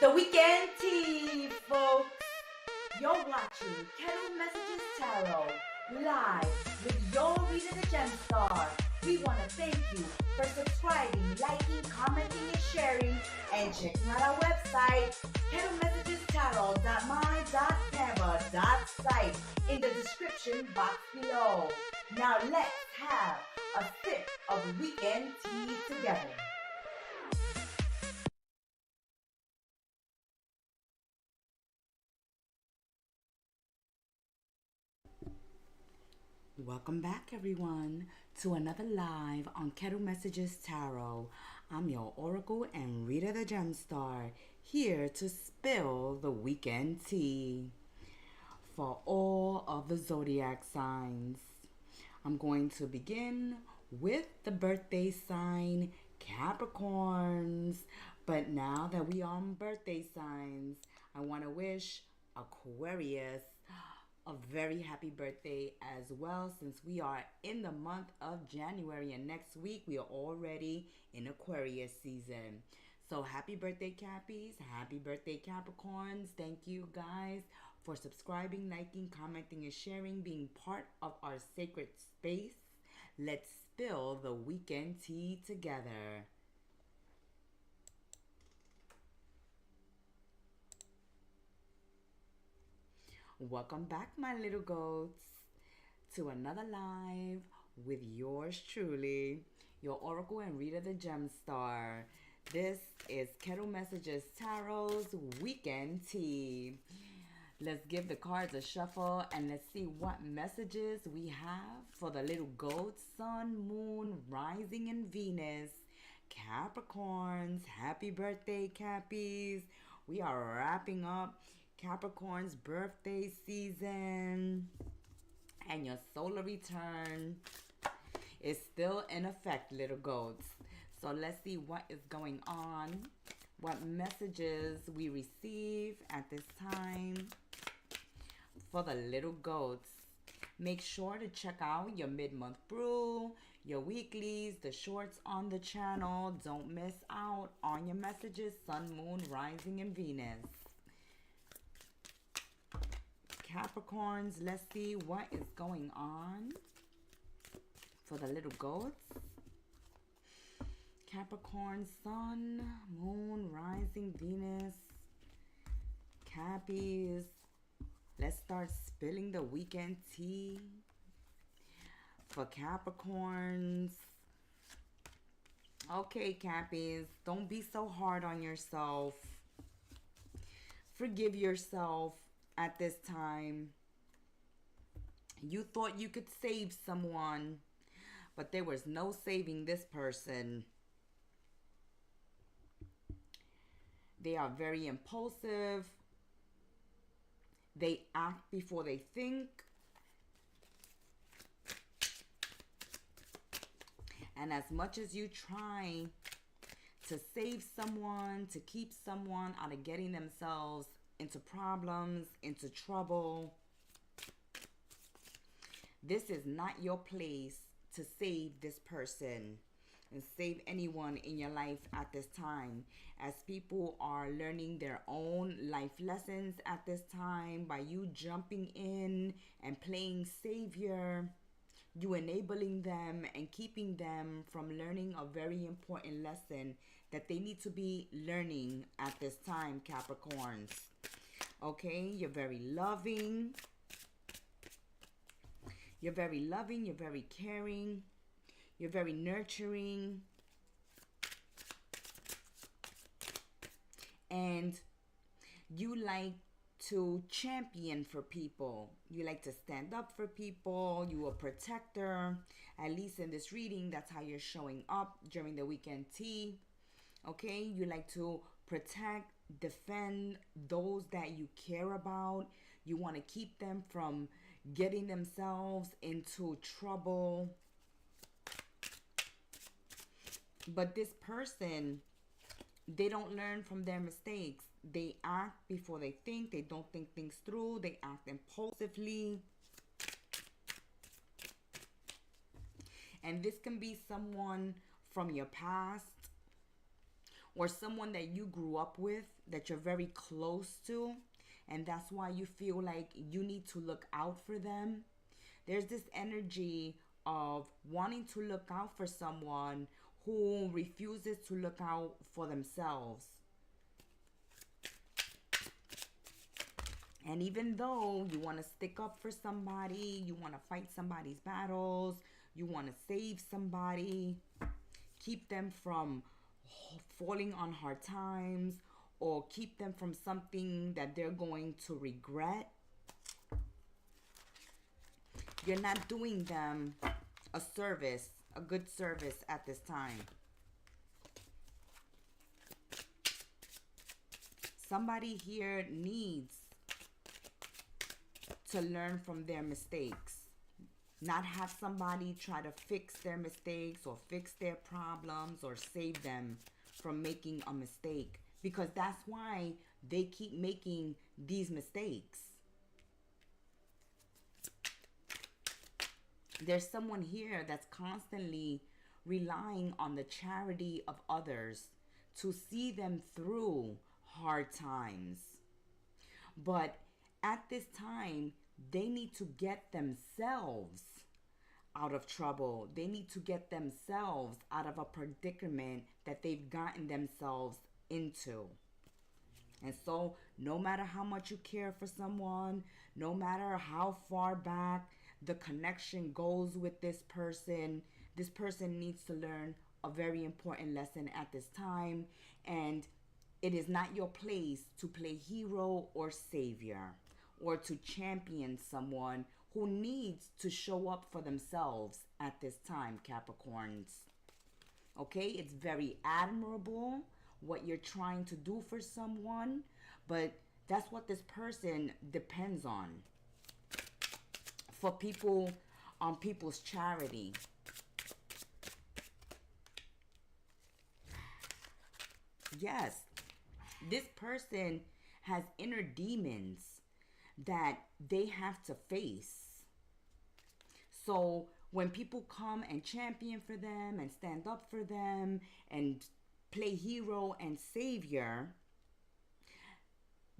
The weekend tea, folks. You're watching Kettle Messages Tarot live with your reader, the Gem Star. We want to thank you for subscribing, liking, commenting, and sharing, and checking out our website, kettlemessagestarot.my.canva.site in the description box below. Now let's have a sip of weekend tea together. Welcome back, everyone, to another live on Kettle Messages Tarot. I'm your Oracle and Reader the Gem Star, here to spill the weekend tea for all of the zodiac signs. I'm going to begin with the birthday sign, Capricorns. But now that we are on birthday signs, I want to wish Aquarius a very happy birthday as well, since we are in the month of January and next week we are already in Aquarius season. So happy birthday, Cappies. Happy birthday, Capricorns. Thank you guys for subscribing, liking, commenting, and sharing, being part of our sacred space. Let's spill the weekend tea together. Welcome back, my little goats, to another live with yours truly, your Oracle and Reader the Gem Star. This is Kettle Messages Tarot's Weekend Tea. Let's give the cards a shuffle and let's see what messages we have for the little goats, Sun, Moon, Rising, and Venus. Capricorns, happy birthday, Cappies. We are wrapping up Capricorn's birthday season, and your solar return is still in effect, little goats. So let's see what is going on, what messages we receive at this time for the little goats. Make sure to check out your mid-month brew, your weeklies, the shorts on the channel. Don't miss out on your messages, Sun, Moon, Rising, and Venus. Capricorns, let's see what is going on for the little goats. Capricorn, Sun, Moon, Rising, Venus, Cappies. Let's start spilling the weekend tea for Capricorns. Okay, Cappies, don't be so hard on yourself. Forgive yourself. At this time, you thought you could save someone, but there was no saving this person. They are very impulsive. They act before they think. And as much as you try to save someone, to keep someone out of getting themselves into problems, into trouble, this is not your place to save this person and save anyone in your life at this time, as people are learning their own life lessons at this time. By you jumping in and playing savior, you enabling them and keeping them from learning a very important lesson that they need to be learning at this time, Capricorns. Okay, you're very loving. You're very loving. You're very caring. You're very nurturing. And you like to champion for people. You like to stand up for people. You're a protector. At least in this reading, that's how you're showing up during the weekend tea. Okay, you like to protect, defend those that you care about. You want to keep them from getting themselves into trouble. But this person, they don't learn from their mistakes. They act before they think. They don't think things through. They act impulsively. And this can be someone from your past, or someone that you grew up with that you're very close to, and that's why you feel like you need to look out for them. There's this energy of wanting to look out for someone who refuses to look out for themselves. And even though you want to stick up for somebody, you want to fight somebody's battles, you want to save somebody, keep them from falling on hard times, or keep them from something that they're going to regret, you're not doing them a service, a good service at this time. Somebody here needs to learn from their mistakes. Not have somebody try to fix their mistakes or fix their problems or save them from making a mistake. Because that's why they keep making these mistakes. There's someone here that's constantly relying on the charity of others to see them through hard times. But at this time, they need to get themselves out of trouble. They need to get themselves out of a predicament that they've gotten themselves into. And so, no matter how much you care for someone, no matter how far back the connection goes with this person needs to learn a very important lesson at this time. And it is not your place to play hero or savior, or to champion someone who needs to show up for themselves at this time, Capricorns. Okay, it's very admirable what you're trying to do for someone, but that's what this person depends on. For people, on people's charity. Yes, this person has inner demons that they have to face. So when people come and champion for them and stand up for them and play hero and savior,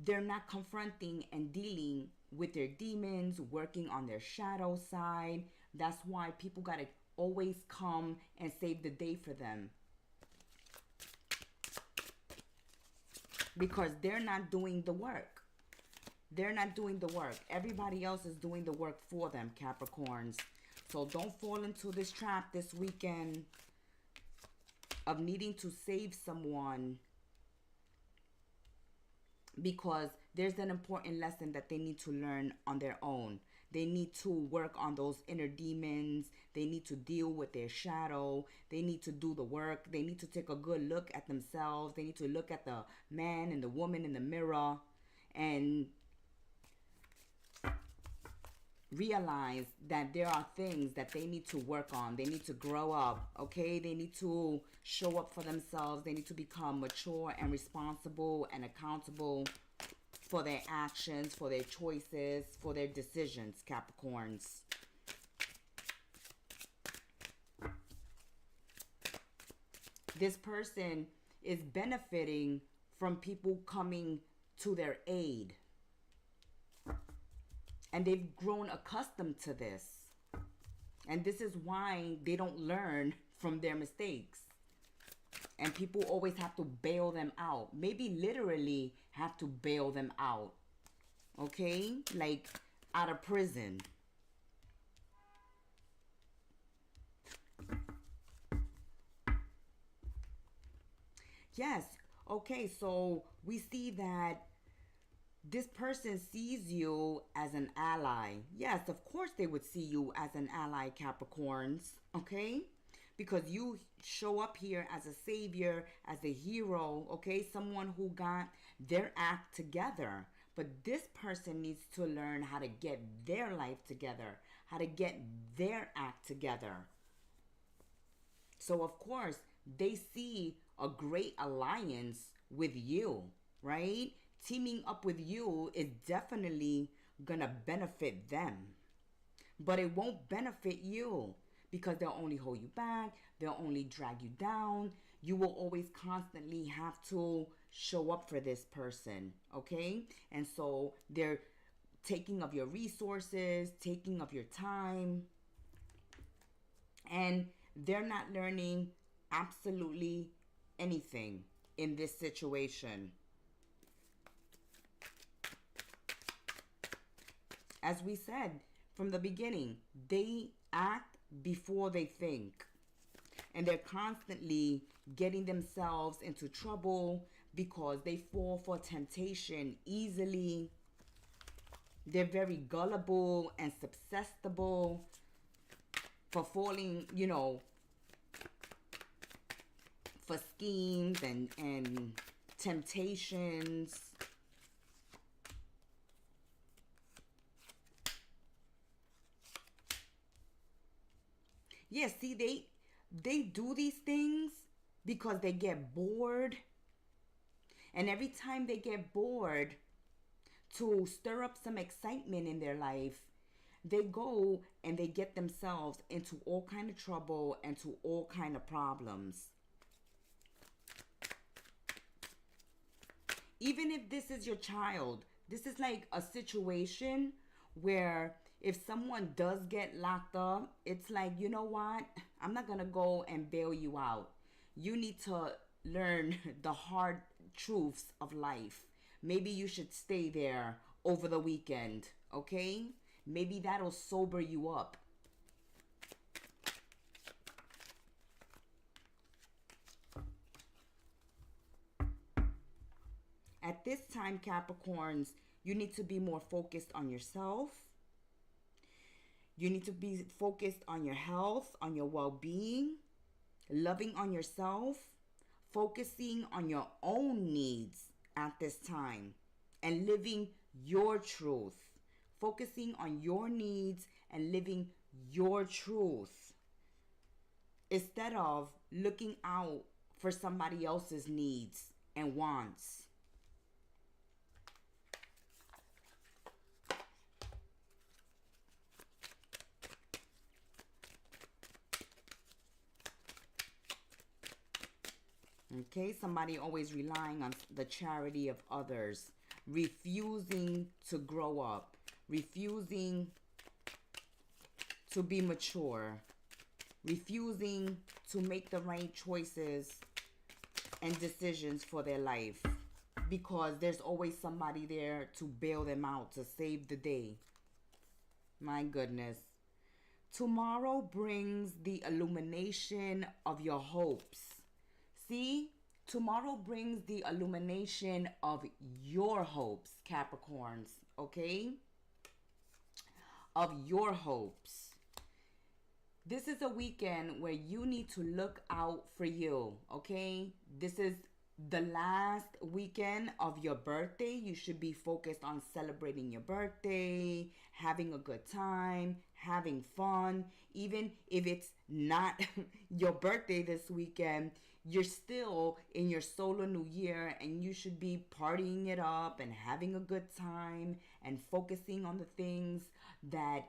they're not confronting and dealing with their demons, working on their shadow side. That's why people gotta always come and save the day for them. Because they're not doing the work. They're not doing the work. Everybody else is doing the work for them, Capricorns. So don't fall into this trap this weekend of needing to save someone, because there's an important lesson that they need to learn on their own. They need to work on those inner demons. They need to deal with their shadow. They need to do the work. They need to take a good look at themselves. They need to look at the man and the woman in the mirror and realize that there are things that they need to work on. They need to grow up, okay? They need to show up for themselves. They need to become mature and responsible and accountable for their actions, for their choices, for their decisions, Capricorns. This person is benefiting from people coming to their aid. And they've grown accustomed to this. And this is why they don't learn from their mistakes. And people always have to bail them out. Maybe literally have to bail them out. Okay? Like out of prison. Yes. Okay, so we see that this person sees you as an ally. Yes, of course they would see you as an ally, Capricorns. Okay? Because you show up here as a savior, as a hero, okay? Someone who got their act together. But this person needs to learn how to get their life together, how to get their act together. So, of course, they see a great alliance with you, right? Teaming up with you is definitely gonna benefit them. But it won't benefit you, because they'll only hold you back. They'll only drag you down. You will always constantly have to show up for this person, okay? And so they're taking of your resources, taking of your time, and they're not learning absolutely anything in this situation. As we said from the beginning, they act before they think. And they're constantly getting themselves into trouble because they fall for temptation easily. They're very gullible and susceptible for falling, you know, for schemes and temptations. Yeah, see, they do these things because they get bored. And every time they get bored, to stir up some excitement in their life, they go and they get themselves into all kind of trouble and to all kind of problems. Even if this is your child, this is like a situation where if someone does get locked up, it's like, you know what? I'm not going to go and bail you out. You need to learn the hard truths of life. Maybe you should stay there over the weekend, okay? Maybe that'll sober you up. At this time, Capricorns, you need to be more focused on yourself. You need to be focused on your health, on your well-being, loving on yourself, focusing on your own needs at this time, and living your truth. Focusing on your needs and living your truth instead of looking out for somebody else's needs and wants. Okay, somebody always relying on the charity of others, refusing to grow up, refusing to be mature, refusing to make the right choices and decisions for their life because there's always somebody there to bail them out, to save the day. My goodness. Tomorrow brings the illumination of your hopes. See, tomorrow brings the illumination of your hopes, Capricorns, okay? Of your hopes. This is a weekend where you need to look out for you, okay? This is the last weekend of your birthday. You should be focused on celebrating your birthday, having a good time, having fun. Even if it's not your birthday this weekend, you're still in your solar new year and you should be partying it up and having a good time and focusing on the things that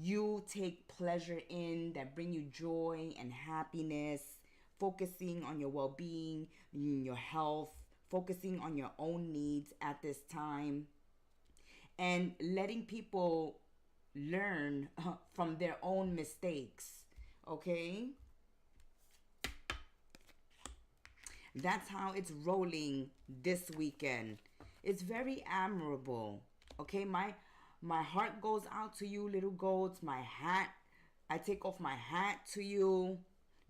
you take pleasure in, that bring you joy and happiness, focusing on your well-being, your health, focusing on your own needs at this time, and letting people learn from their own mistakes, okay? That's how it's rolling this weekend. It's very admirable. Okay, my heart goes out to you, little goats. My hat, I take off my hat to you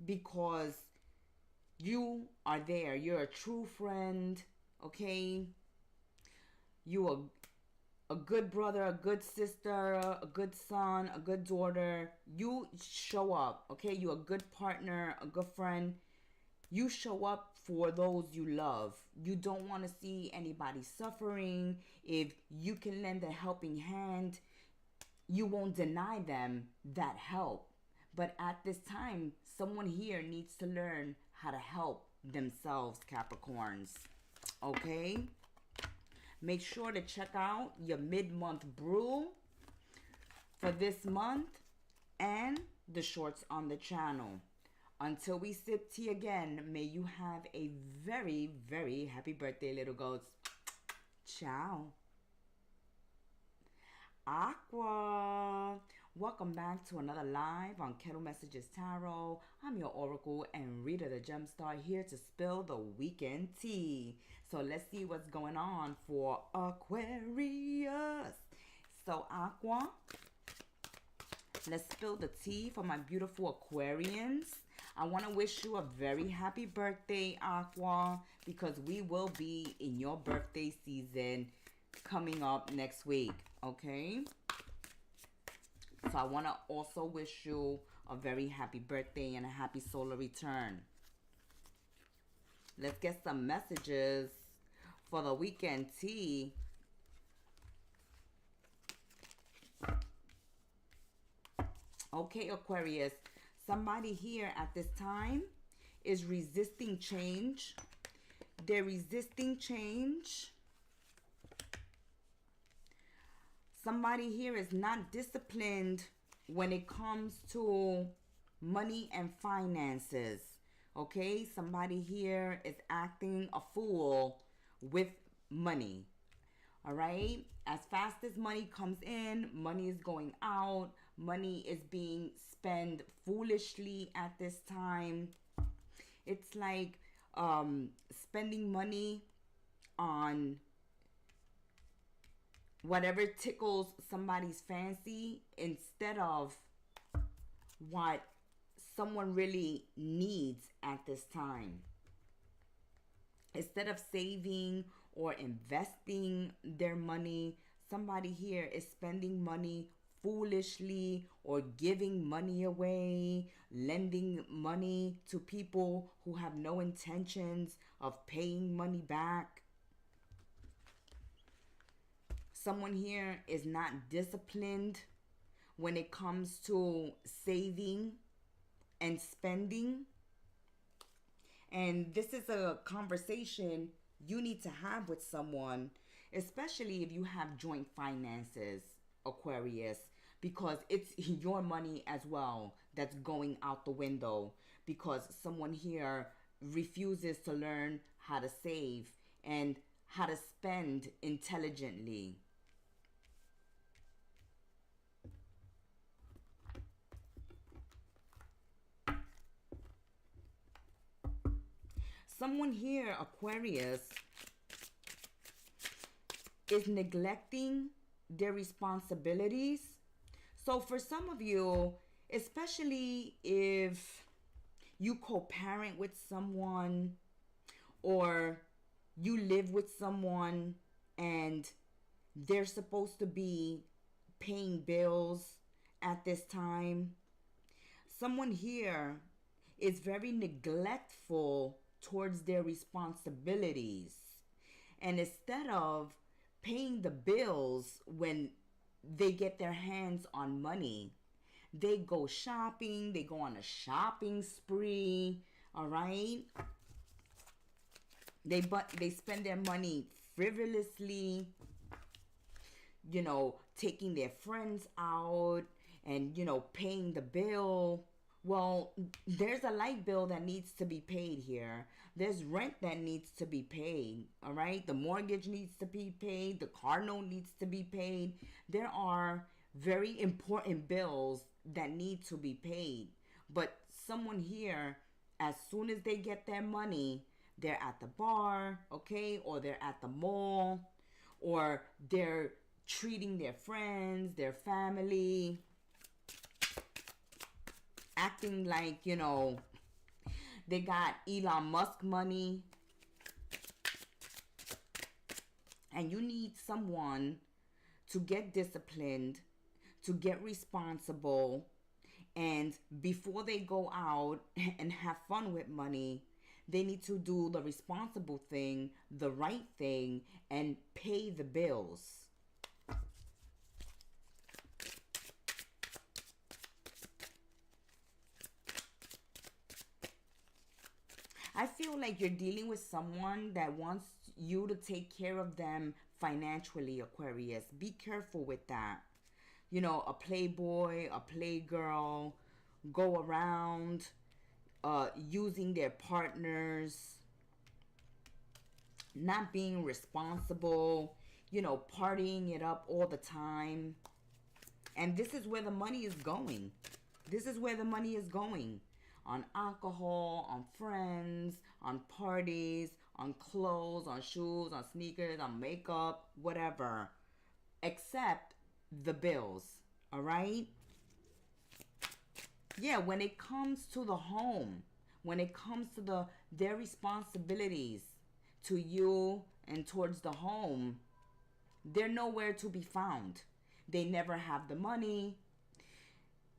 because you are there. You're a true friend. Okay, you are a good brother, a good sister, a good son, a good daughter. You show up. Okay, you're a good partner, a good friend. You show up for those you love. You don't want to see anybody suffering. If you can lend a helping hand, you won't deny them that help. But at this time, someone here needs to learn how to help themselves, Capricorns. Okay? Make sure to check out your mid-month brew for this month and the shorts on the channel. Until we sip tea again, may you have a very, very happy birthday, little goats. Ciao. Aqua. Welcome back to another live on Kettle Messages Tarot. I'm your oracle and reader, the Gemstar, here to spill the weekend tea. So let's see what's going on for Aquarius. So Aqua, let's spill the tea for my beautiful Aquarians. I want to wish you a very happy birthday, Aqua, because we will be in your birthday season coming up next week, okay? So I want to also wish you a very happy birthday and a happy solar return. Let's get some messages for the weekend tea. Okay, Aquarius, somebody here at this time is resisting change. They're resisting change. Somebody here is not disciplined when it comes to money and finances. Okay, somebody here is acting a fool with money. All right, as fast as money comes in, money is going out. Money is being spent foolishly at this time. It's like spending money on whatever tickles somebody's fancy instead of what someone really needs at this time. Instead of saving or investing their money, somebody here is spending money foolishly or giving money away, lending money to people who have no intentions of paying money back. Someone here is not disciplined when it comes to saving and spending. And this is a conversation you need to have with someone, especially if you have joint finances, Aquarius, because it's your money as well that's going out the window because someone here refuses to learn how to save and how to spend intelligently. Someone here, Aquarius, is neglecting their responsibilities. So for some of you, especially if you co-parent with someone or you live with someone and they're supposed to be paying bills at this time, someone here is very neglectful towards their responsibilities. And instead of paying the bills when they get their hands on money, they go shopping, they go on a shopping spree, all right? They spend their money frivolously, you know, taking their friends out and, you know, paying the bill. Well, there's a light bill that needs to be paid here. There's rent that needs to be paid, all right? The mortgage needs to be paid. The car note needs to be paid. There are very important bills that need to be paid. But someone here, as soon as they get their money, they're at the bar, okay? Or they're at the mall, or they're treating their friends, their family, acting like, you know, they got Elon Musk money. And you need someone to get disciplined, to get responsible, and before they go out and have fun with money, they need to do the responsible thing, the right thing, and pay the bills. I feel like you're dealing with someone that wants you to take care of them financially, Aquarius. Be careful with that. You know, a playboy, a playgirl, go around using their partners, not being responsible, you know, partying it up all the time. And this is where the money is going. This is where the money is going. On alcohol, on friends, on parties, on clothes, on shoes, on sneakers, on makeup, whatever. Except the bills, all right? Yeah, when it comes to the home, when it comes to their responsibilities to you and towards the home, they're nowhere to be found. They never have the money.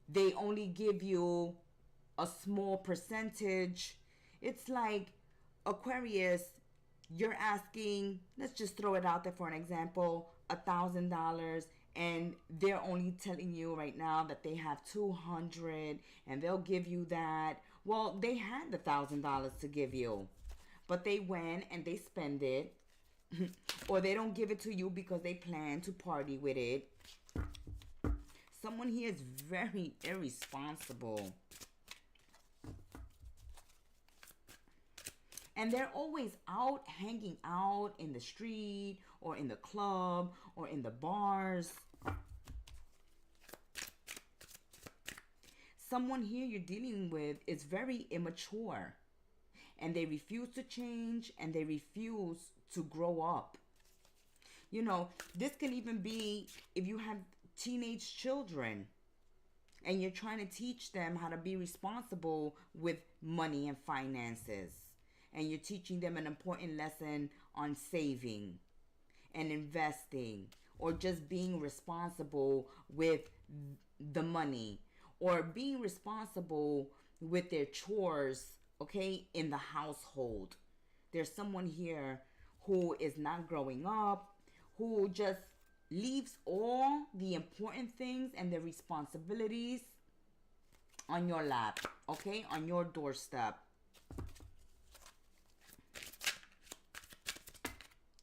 They only give you a small percentage. It's like Aquarius, you're asking, let's just throw it out there for an example, $1,000, and they're only telling you right now that they have 200 and they'll give you that. Well, they had the $1,000 to give you, but they went and they spend it. Or they don't give it to you because they plan to party with it. Someone here is very irresponsible. And they're always out, hanging out in the street or in the club or in the bars. Someone here you're dealing with is very immature. And they refuse to change and they refuse to grow up. You know, this can even be if you have teenage children and you're trying to teach them how to be responsible with money and finances. And you're teaching them an important lesson on saving and investing, or just being responsible with the money, or being responsible with their chores, okay, in the household. There's someone here who is not growing up, who just leaves all the important things and the responsibilities on your lap, okay, on your doorstep.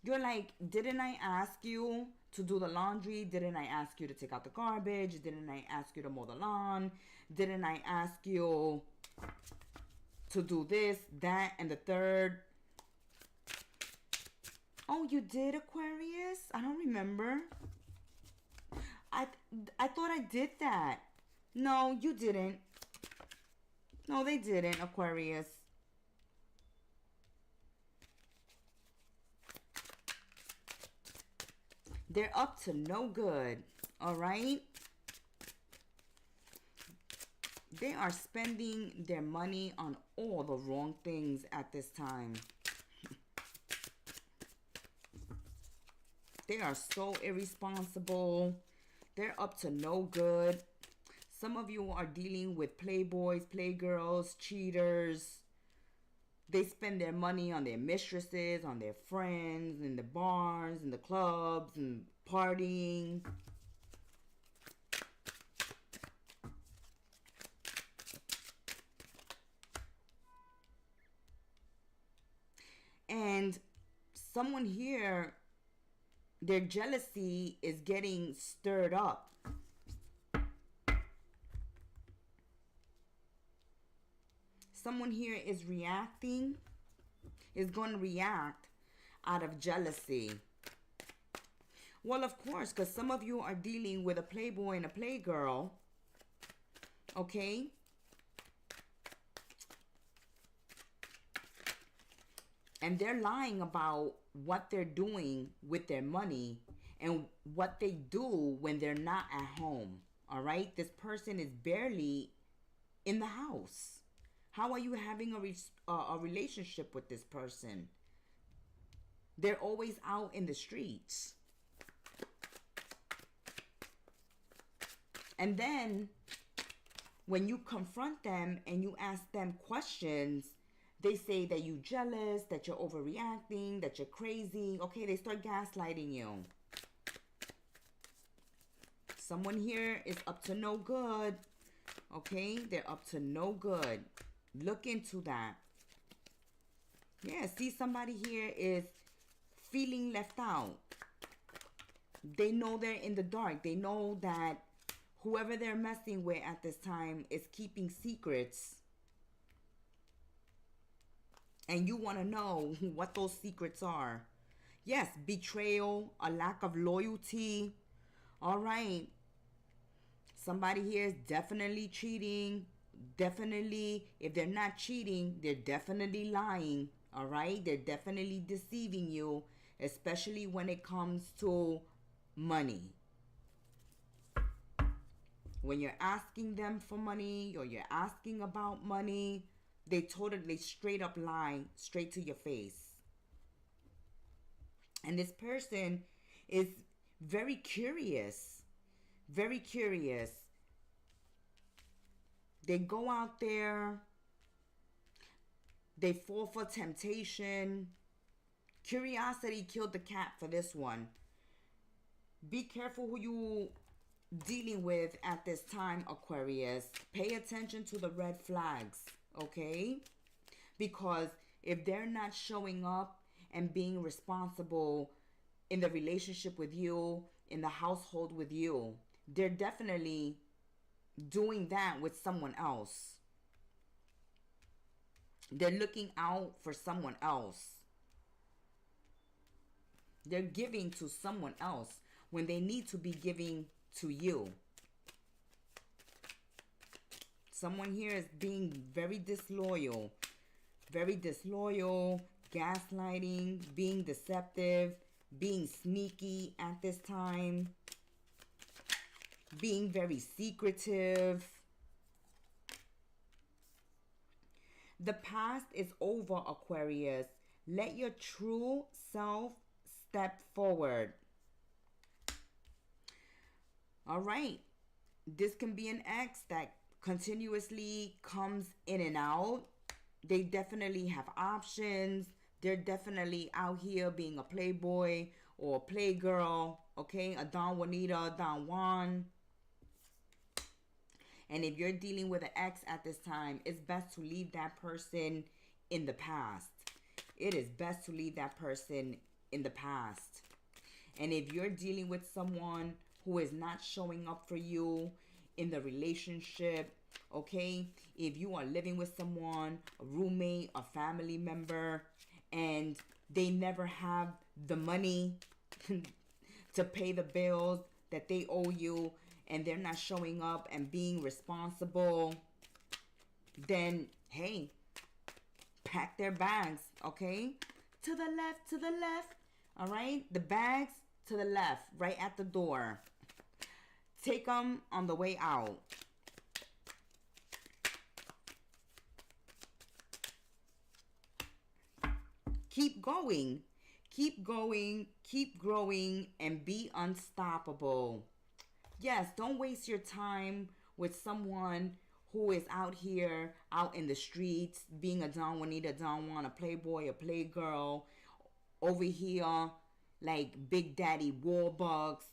You're like, didn't I ask you to do the laundry? Didn't I ask you to take out the garbage? Didn't I ask you to mow the lawn? Didn't I ask you to do this, that, and the third? Oh, you did, Aquarius? I don't remember. I thought I did that. No, you didn't. No, they didn't, Aquarius. They're up to no good, all right? They are spending their money on all the wrong things at this time. They are so irresponsible. They're up to no good. Some of you are dealing with playboys, playgirls, cheaters. They spend their money on their mistresses, on their friends, in the bars, in the clubs, and partying. And someone here, their jealousy is getting stirred up. Someone here is reacting, is going to react out of jealousy. Well, of course, because some of you are dealing with a playboy and a playgirl, okay? And they're lying about what they're doing with their money and what they do when they're not at home, all right? This person is barely in the house. How are you having a relationship with this person? They're always out in the streets. And then when you confront them and you ask them questions, they say that you're jealous, that you're overreacting, that you're crazy. Okay, they start gaslighting you. Someone here is up to no good. Okay, they're up to no good. Look into that. Yeah, see, somebody here is feeling left out. They know they're in the dark. They know that whoever they're messing with at this time is keeping secrets. and you want to know what those secrets are. Yes, betrayal, a lack of loyalty. All right. Somebody here is definitely cheating. Definitely, if they're not cheating, they're definitely lying. All right. They're definitely deceiving you, especially when it comes to money. When you're asking them for money or you're asking about money, they totally straight up lie straight to your face. And this person is very curious. Very curious. They go out there. They fall for temptation. Curiosity killed the cat for this one. Be careful who you dealing with at this time, Aquarius. Pay attention to the red flags, okay? Because if they're not showing up and being responsible in the relationship with you, in the household with you, they're definitely doing that with someone else. They're looking out for someone else. They're giving to someone else when they need to be giving to you. Someone here is being very disloyal. Very disloyal, gaslighting, being deceptive, being sneaky at this time, being very secretive. The past is over, Aquarius. Let your true self step forward. All right. This can be an ex that continuously comes in and out. They definitely have options. They're definitely out here being a playboy or a playgirl. Okay, a Don Juanita, Don Juan. And if you're dealing with an ex at this time, it's best to leave that person in the past. It is best to leave that person in the past. And if you're dealing with someone who is not showing up for you in the relationship, okay, if you are living with someone, a roommate, a family member, and they never have the money to pay the bills that they owe you, and they're not showing up and being responsible, then hey, pack their bags, okay? To the left, to the left. All right? The bags to the left, right at the door. Take them on the way out. Keep going. Keep going. Keep growing and be unstoppable. Yes, don't waste your time with someone who is out here, out in the streets, being a Don Juanita, Don Juan, a playboy, a playgirl, over here, like Big Daddy Warbucks,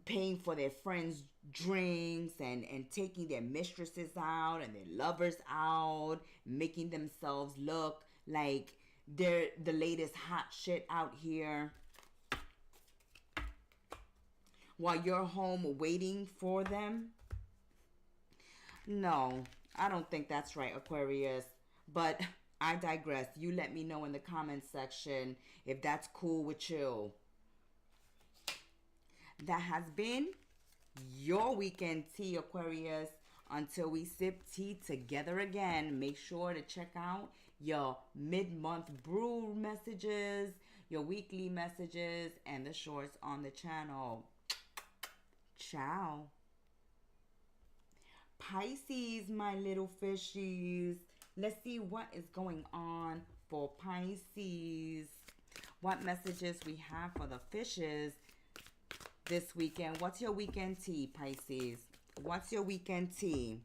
paying for their friends' drinks and taking their mistresses out and their lovers out, making themselves look like they're the latest hot shit out here, while you're home waiting for them. No, I don't think that's right, Aquarius. But I digress. You let me know in the comments section if that's cool with you. That has been your weekend tea, Aquarius. Until we sip tea together again, make sure to check out your mid-month brew messages, your weekly messages, and the shorts on the channel. Ciao. Pisces, my little fishies. Let's see what is going on for Pisces. What messages we have for the fishes this weekend. What's your weekend tea, Pisces? What's your weekend tea?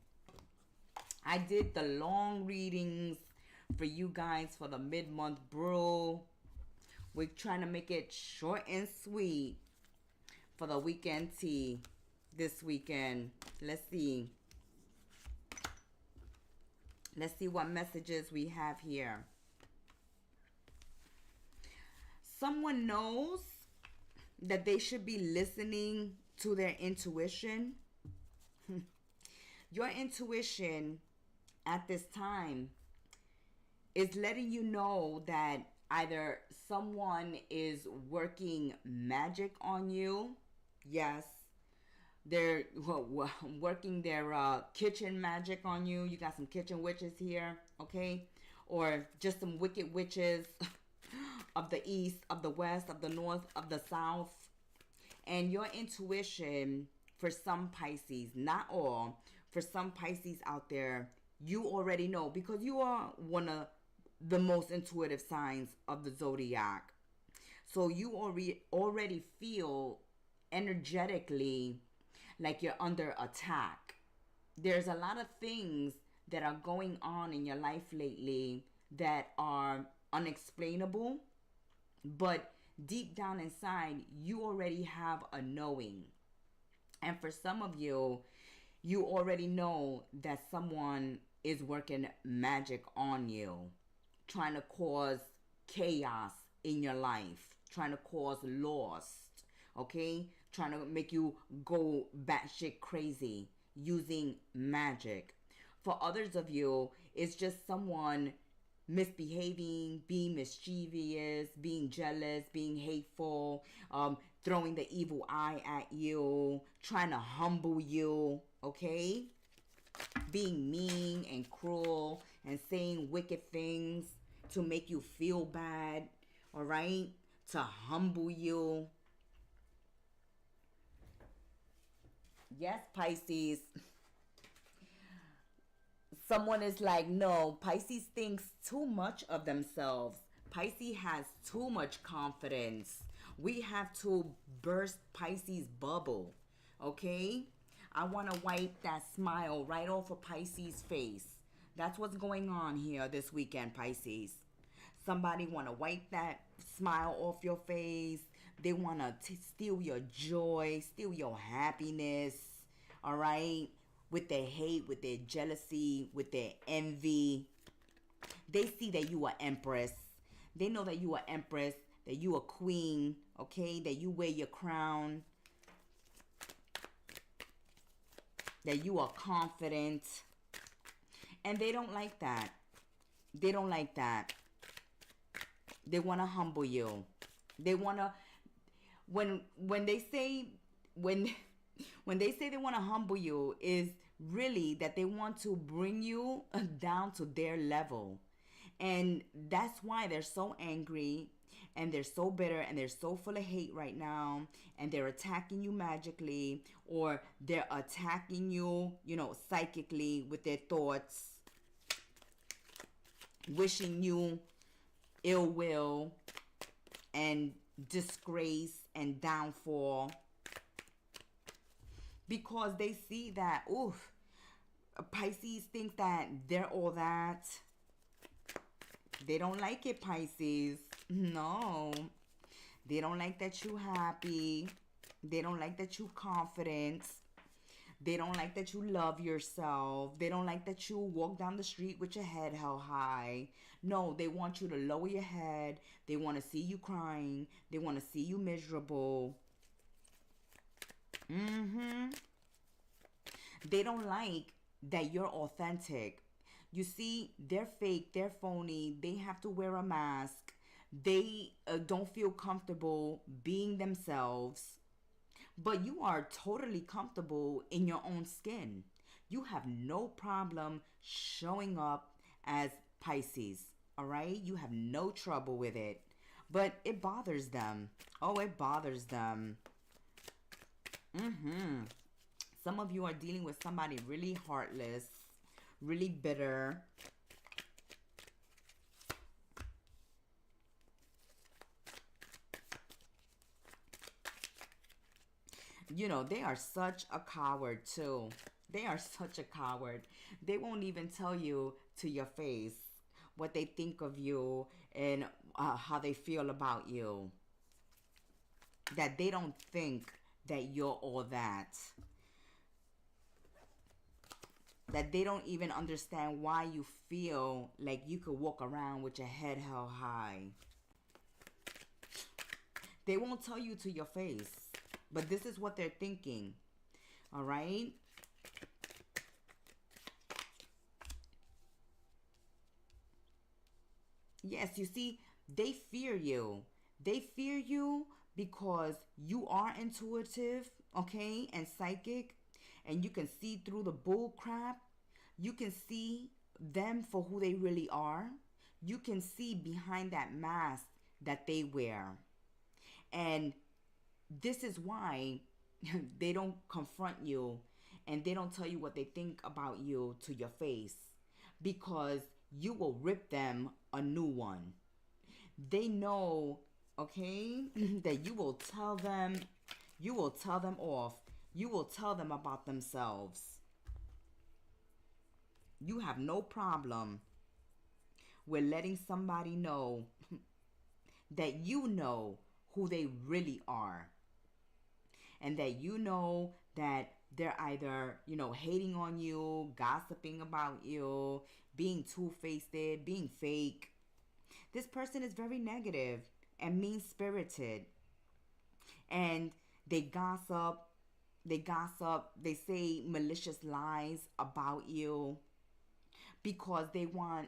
I did the long readings for you guys for the mid-month brew. We're trying to make it short and sweet for the weekend tea this weekend. Let's see. Let's see what messages we have here. Someone knows that they should be listening to their intuition. Your intuition at this time It's letting you know that either someone is working magic on you. Yes, they're working their kitchen magic on you. You got some kitchen witches here, okay? Or just some wicked witches of the east, of the west, of the north, of the south. And your intuition, for some Pisces, not all, for some Pisces out there, you already know, because you are one of the most intuitive signs of the zodiac. So you already feel energetically like you're under attack. There's a lot of things that are going on in your life lately that are unexplainable, but deep down inside, you already have a knowing. And for some of you, you already know that someone is working magic on you, trying to cause chaos in your life, trying to cause loss, okay? Trying to make you go batshit crazy using magic. For others of you, it's just someone misbehaving, being mischievous, being jealous, being hateful, throwing the evil eye at you, trying to humble you, okay? Being mean and cruel and saying wicked things to make you feel bad, all right? To humble you. Yes, Pisces. Someone is like, no, Pisces thinks too much of themselves. Pisces has too much confidence. We have to burst Pisces bubble, okay? I want to wipe that smile right off of Pisces face. That's what's going on here this weekend, Pisces. Somebody want to wipe that smile off your face. They want to steal your joy, steal your happiness, all right? With their hate, with their jealousy, with their envy. They see that you are empress. They know that you are empress, that you are queen, okay? That you wear your crown. That you are confident. And they don't like that. They don't like that. They want to humble you. They want to, when they say, when they say they want to humble you, is really that they want to bring you down to their level. And that's why they're so angry and they're so bitter and they're so full of hate right now, and they're attacking you magically, or they're attacking you, psychically with their thoughts, wishing you ill will and disgrace and downfall, because they see that, oof, Pisces thinks that they're all that. They don't like it, Pisces. No. They don't like that you happy. They don't like that you confident. They don't like that you love yourself. They don't like that you walk down the street with your head held high. No, they want you to lower your head. They want to see you crying. They want to see you miserable. They don't like that you're authentic. You see, they're fake, they're phony, they have to wear a mask. They don't feel comfortable being themselves. But you are totally comfortable in your own skin. You have no problem showing up as Pisces, all right? You have no trouble with it. But it bothers them. Oh, it bothers them. Some of you are dealing with somebody really heartless, really bitter. They are such a coward too. They are such a coward. They won't even tell you to your face what they think of you and how they feel about you. That they don't think that you're all that. That they don't even understand why you feel like you could walk around with your head held high. They won't tell you to your face, but this is what they're thinking. All right? Yes, you see, they fear you. They fear you because you are intuitive, okay, and psychic, and you can see through the bull crap. You can see them for who they really are. You can see behind that mask that they wear. And this is why they don't confront you and they don't tell you what they think about you to your face, because you will rip them a new one. They know, okay, that you will tell them off. You will tell them about themselves. You have no problem with letting somebody know that you know who they really are, and that you know that they're either, hating on you, gossiping about you, being two-faced, being fake. This person is very negative and mean-spirited, and they gossip, they say malicious lies about you because they want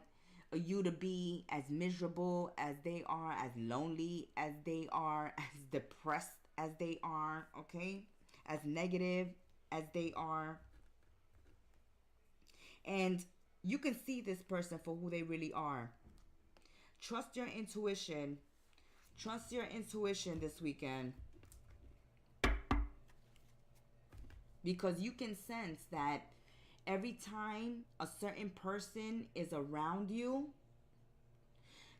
you to be as miserable as they are, as lonely as they are, as depressed as they are, okay? As negative as they are. And you can see this person for who they really are. Trust your intuition. Trust your intuition this weekend. Because you can sense that every time a certain person is around you,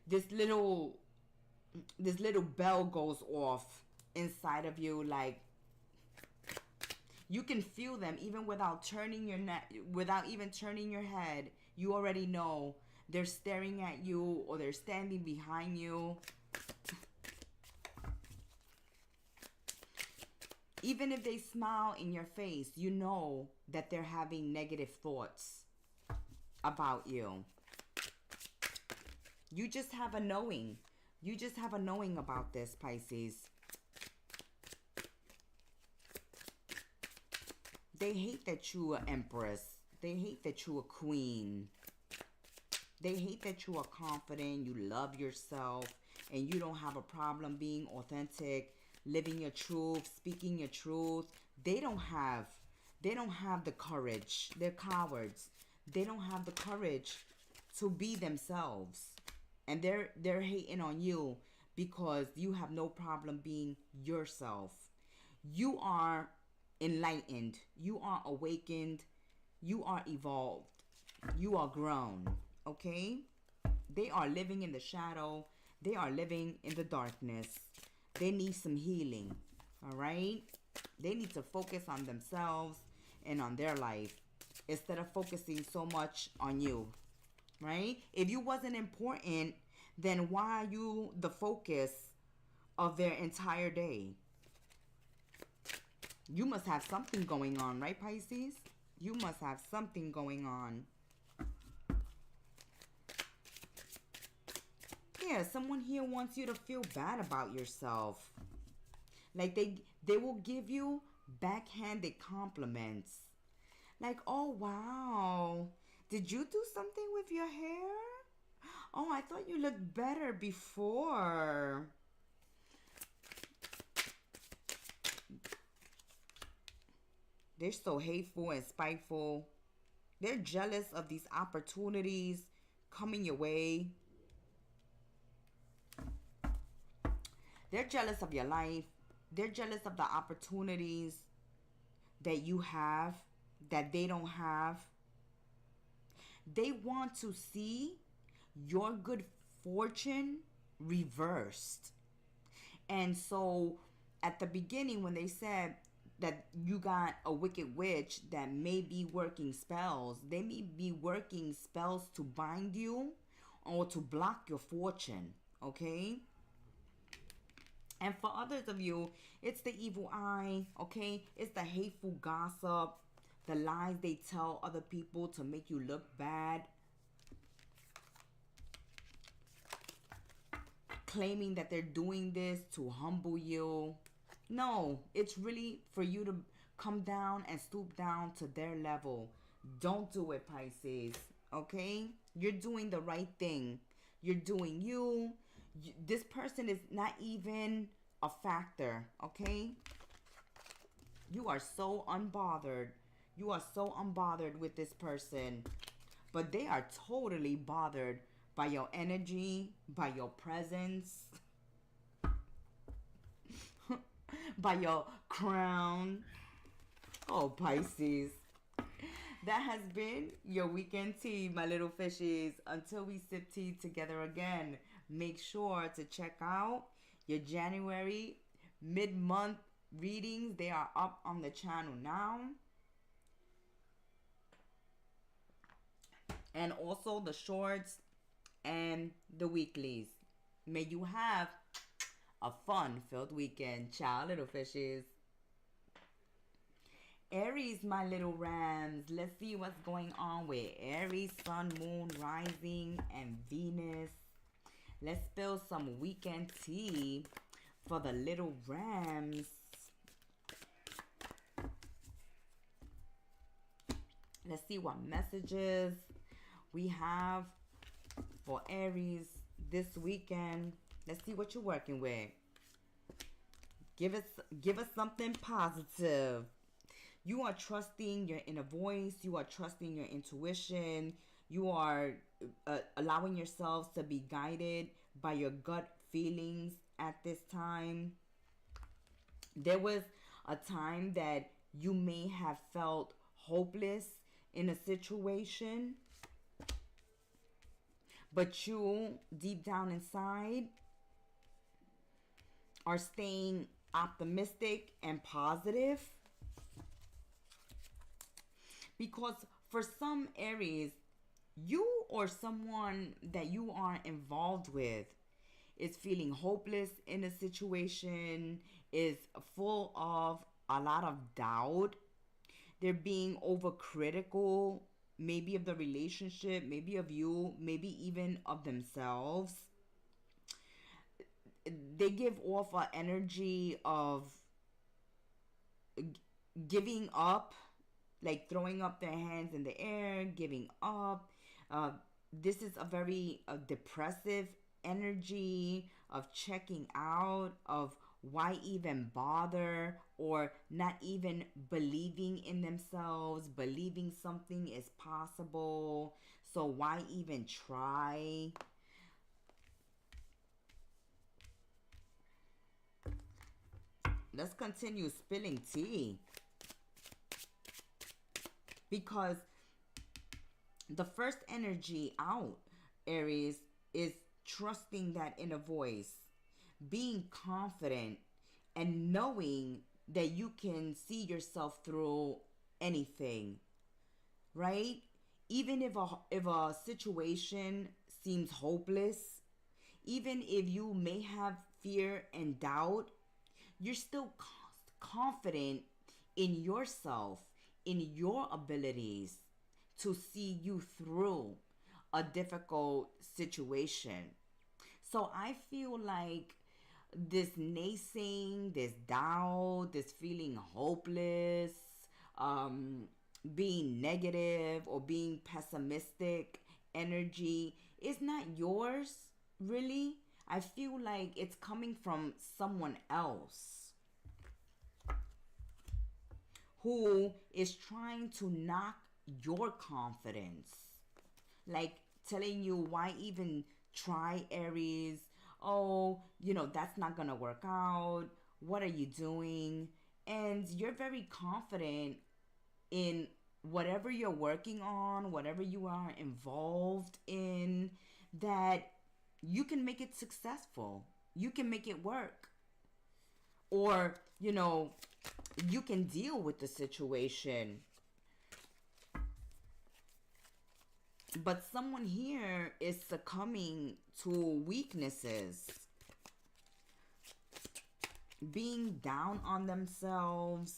this little bell goes off inside of you. Like, you can feel them even without without even turning your head. You already know they're staring at you or they're standing behind you. Even if they smile in your face, you know that they're having negative thoughts about you. You just have a knowing. You just have a knowing about this, Pisces. They hate that you're an empress. They hate that you're a queen. They hate that you are confident, you love yourself, and you don't have a problem being authentic, living your truth, speaking your truth. They don't have the courage. They're cowards. They don't have the courage to be themselves. And they're hating on you because you have no problem being yourself. You are enlightened. You are awakened. You are evolved. You are grown. Okay? They are living in the shadow. They are living in the darkness. They need some healing. All right? They need to focus on themselves and on their life instead of focusing so much on you. Right? If you wasn't important, then why are you the focus of their entire day? You must have something going on, right, Pisces? You must have something going on. Yeah, someone here wants you to feel bad about yourself. Like they will give you backhanded compliments. Like, oh wow, did you do something with your hair? Oh, I thought you looked better before. They're so hateful and spiteful. They're jealous of these opportunities coming your way. They're jealous of your life. They're jealous of the opportunities that you have that they don't have. They want to see your good fortune reversed. And so at the beginning, when they said that you got a wicked witch that may be working spells, they may be working spells to bind you or to block your fortune. Okay? And for others of you, it's the evil eye, okay? It's the hateful gossip, the lies they tell other people to make you look bad. Claiming that they're doing this to humble you. No, it's really for you to come down and stoop down to their level. Don't do it, Pisces, okay? You're doing the right thing. You're doing you. This person is not even a factor, okay? You are so unbothered. You are so unbothered with this person. But they are totally bothered by your energy, by your presence, by your crown. Oh, Pisces. That has been your weekend tea, my little fishies. Until we sip tea together again, make sure to check out your January mid-month readings. They are up on the channel now. And also the shorts and the weeklies. May you have a fun-filled weekend. Ciao, little fishes. Aries, my little rams. Let's see what's going on with Aries, Sun, Moon, Rising, and Venus. Let's spill some weekend tea for the little rams. Let's see what messages we have for Aries this weekend. Let's see what you're working with. Give us something positive. You are trusting your inner voice. You are trusting your intuition. You are allowing yourselves to be guided by your gut feelings at this time. There was a time that you may have felt hopeless in a situation, but you, deep down inside, are staying optimistic and positive. Because for some Aries, you or someone that you are involved with is feeling hopeless in a situation, is full of a lot of doubt. They're being overcritical, maybe of the relationship, maybe of you, maybe even of themselves. They give off an energy of giving up, like throwing up their hands in the air, giving up. This is a very depressive energy of checking out, of why even bother, or not even believing in themselves, believing something is possible. So why even try? Let's continue spilling tea. Because the first energy out, Aries, is trusting that inner voice, being confident, and knowing that you can see yourself through anything, right? Even if a situation seems hopeless, even if you may have fear and doubt, you're still confident in yourself, in your abilities to see you through a difficult situation. So I feel like this naysaying, this doubt, this feeling hopeless, being negative or being pessimistic energy is not yours, really. I feel like it's coming from someone else who is trying to knock your confidence. Like telling you, why even try, Aries? Oh, that's not gonna work out. What are you doing? And you're very confident in whatever you're working on, whatever you are involved in, that you can make it successful. You can make it work. Or, you can deal with the situation. But someone here is succumbing to weaknesses, being down on themselves.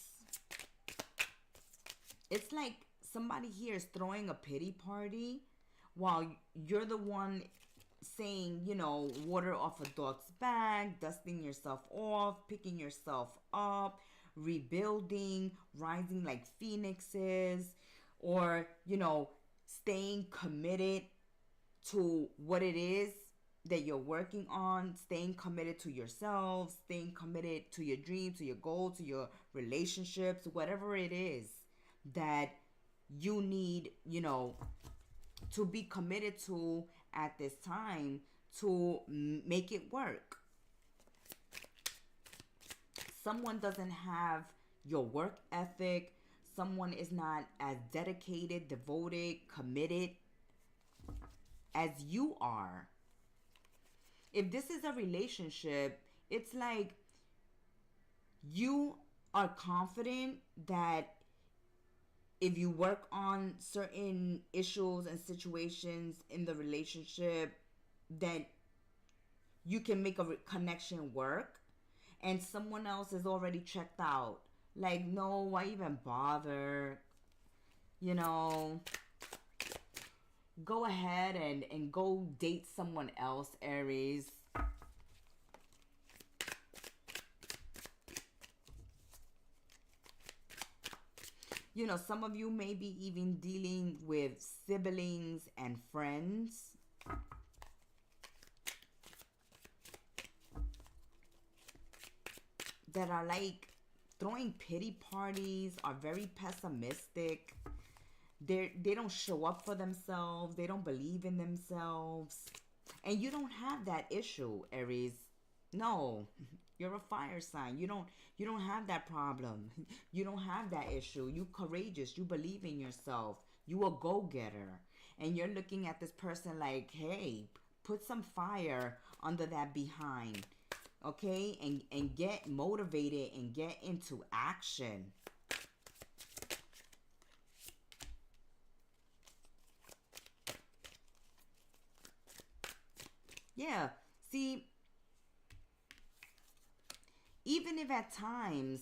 It's like somebody here is throwing a pity party while you're the one saying, water off a duck's back, dusting yourself off, picking yourself up, rebuilding, rising like phoenixes, or, staying committed to what it is that you're working on, staying committed to yourself, staying committed to your dreams, to your goals, to your relationships, whatever it is that you need, to be committed to at this time to make it work. Someone doesn't have your work ethic. Someone is not as dedicated, devoted, committed as you are. If this is a relationship, it's like you are confident that if you work on certain issues and situations in the relationship, that you can make a connection work, and someone else is already checked out. Like, no, why even bother? Go ahead and go date someone else, Aries. Some of you may be even dealing with siblings and friends. That are like throwing pity parties, are very pessimistic. They don't show up for themselves. They don't believe in themselves. And you don't have that issue, Aries. No, you're a fire sign. You don't have that problem. You don't have that issue. You courageous. You believe in yourself. You a go-getter. And you're looking at this person like, hey, put some fire under that behind. Okay? And get motivated and get into action. Yeah. See, even if at times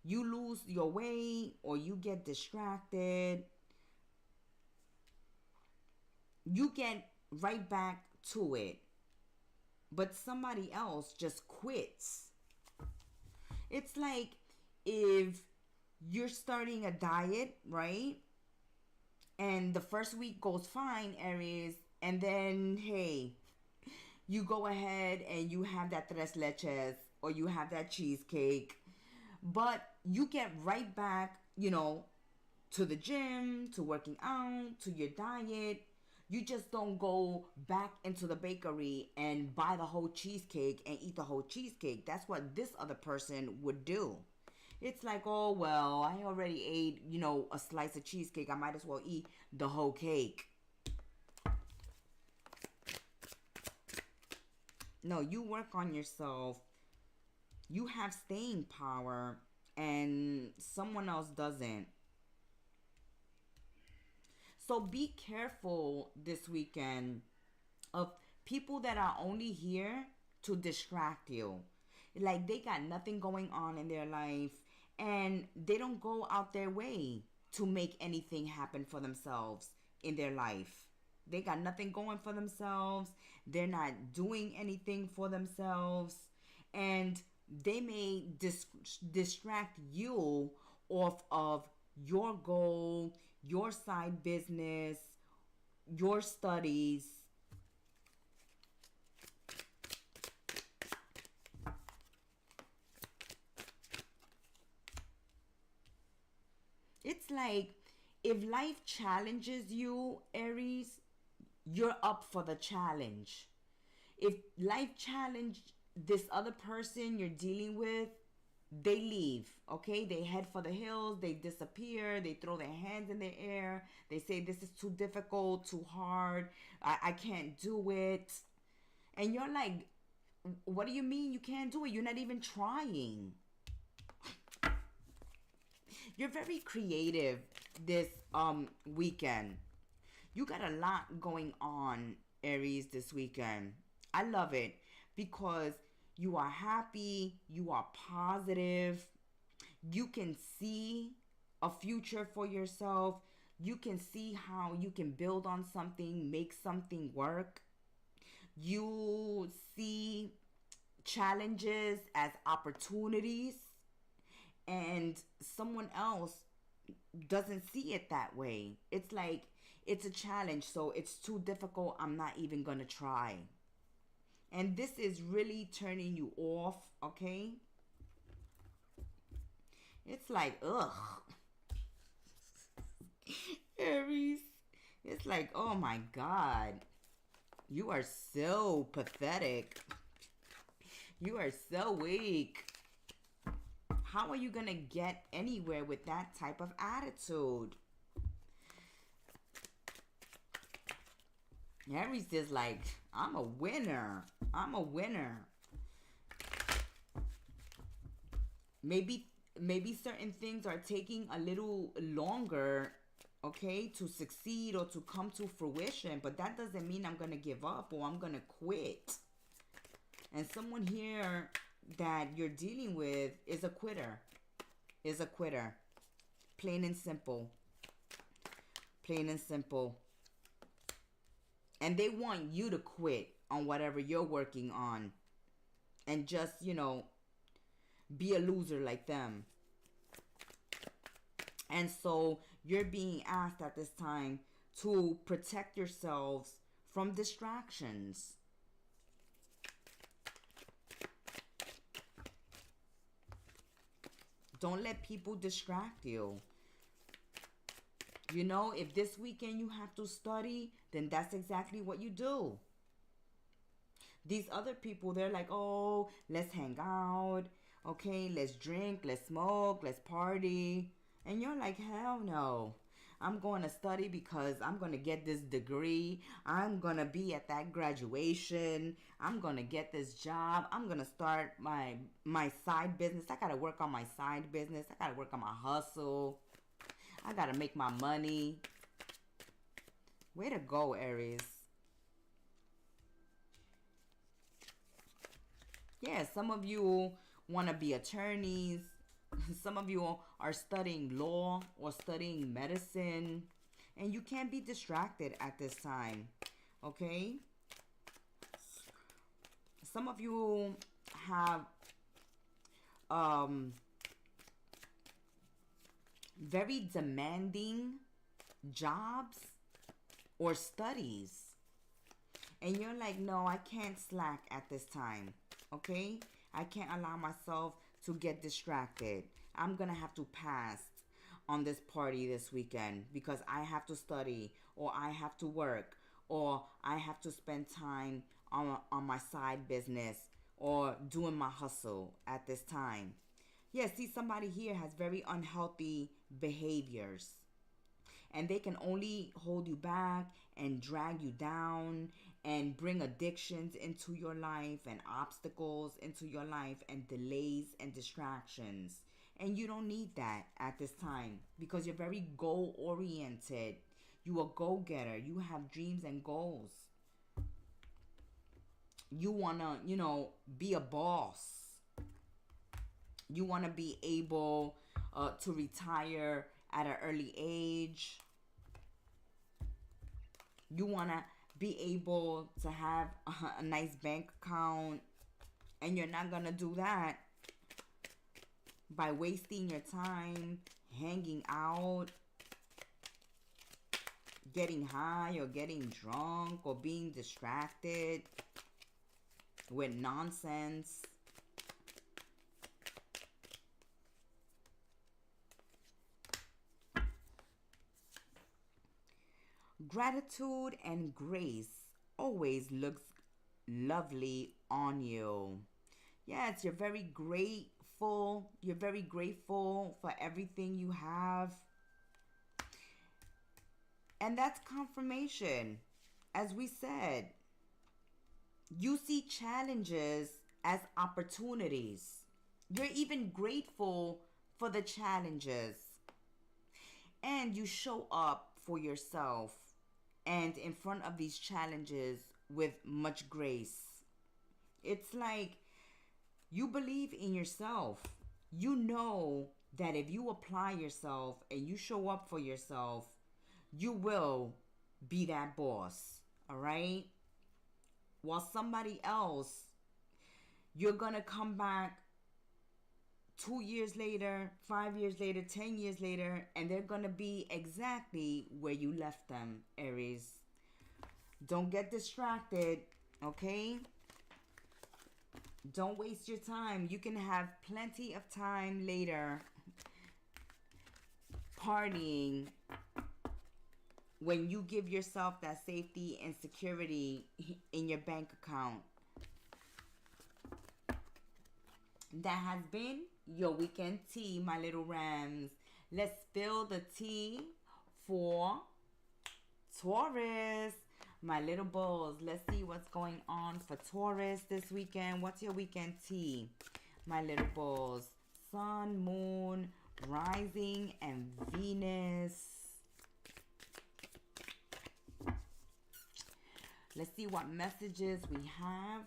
you lose your way or you get distracted, you get right back to it. But somebody else just quits. It's like if you're starting a diet, right? And the first week goes fine, Aries. And then, hey, you go ahead and you have that tres leches or you have that cheesecake. But you get right back, to the gym, to working out, to your diet. You just don't go back into the bakery and buy the whole cheesecake and eat the whole cheesecake. That's what this other person would do. It's like, oh, well, I already ate, a slice of cheesecake. I might as well eat the whole cake. No, you work on yourself. You have staying power and someone else doesn't. So be careful this weekend of people that are only here to distract you. Like they got nothing going on in their life and they don't go out their way to make anything happen for themselves in their life. They got nothing going for themselves. They're not doing anything for themselves. And they may distract you off of your goal, your side business, your studies. It's like if life challenges you, Aries, you're up for the challenge. If life challenged this other person you're dealing with, they leave, okay? They head for the hills, they disappear, they throw their hands in the air, they say this is too difficult, too hard, I can't do it. And you're like, what do you mean you can't do it? You're not even trying. You're very creative this weekend. You got a lot going on, Aries, this weekend. I love it because you are happy, you are positive, you can see a future for yourself, you can see how you can build on something, make something work. You see challenges as opportunities, and someone else doesn't see it that way. It's like, it's a challenge, so it's too difficult, I'm not even gonna try. And this is really turning you off, okay? It's like, ugh. Aries. It's like, oh my God. You are so pathetic. You are so weak. How are you going to get anywhere with that type of attitude? Aries is like, I'm a winner. I'm a winner. Maybe certain things are taking a little longer, okay, to succeed or to come to fruition. But that doesn't mean I'm going to give up or I'm going to quit. And someone here that you're dealing with is a quitter. Is a quitter. Plain and simple. Plain and simple. And they want you to quit on whatever you're working on. And just, you know, be a loser like them. And so you're being asked at this time to protect yourselves from distractions. Don't let people distract you. You know, if this weekend you have to study, then that's exactly what you do. These other people, they're like, oh, let's hang out. Okay, let's drink, let's smoke, let's party. And you're like, hell no. I'm going to study because I'm going to get this degree. I'm going to be at that graduation. I'm going to get this job. I'm going to start my side business. I got to work on my side business. I got to work on my hustle. I got to make my money. Way to go, Aries. Yeah, some of you want to be attorneys. Some of you are studying law or studying medicine. And you can't be distracted at this time. Okay? Some of you have very demanding jobs or studies. And you're like, no, I can't slack at this time. Okay? I can't allow myself to get distracted. I'm going to have to pass on this party this weekend because I have to study or I have to work or I have to spend time on my side business or doing my hustle at this time. Yeah, see, somebody here has very unhealthy behaviors. And they can only hold you back and drag you down and bring addictions into your life and obstacles into your life and delays and distractions. And you don't need that at this time because you're very goal-oriented. You're a go-getter. You have dreams and goals. You want to, you know, be a boss. You want to be able to retire at an early age. You want to be able to have a nice bank account. And you're not going to do that by wasting your time hanging out, getting high or getting drunk or being distracted with nonsense. Gratitude and grace always looks lovely on you. Yes, you're very grateful. You're very grateful for everything you have. And that's confirmation. As we said, you see challenges as opportunities. You're even grateful for the challenges. And you show up for yourself and in front of these challenges with much grace. It's like you believe in yourself. You know that if you apply yourself and you show up for yourself, you will be that boss. All right? While somebody else, you're going to come back 2 years later, 5 years later, 10 years later, and they're going to be exactly where you left them, Aries. Don't get distracted, okay? Don't waste your time. You can have plenty of time later partying when you give yourself that safety and security in your bank account. That has been your weekend tea, my little rams. Let's spill the tea for Taurus, my little bulls. Let's see what's going on for Taurus this weekend. What's your weekend tea, my little bulls? Sun, moon, rising, and Venus. Let's see what messages we have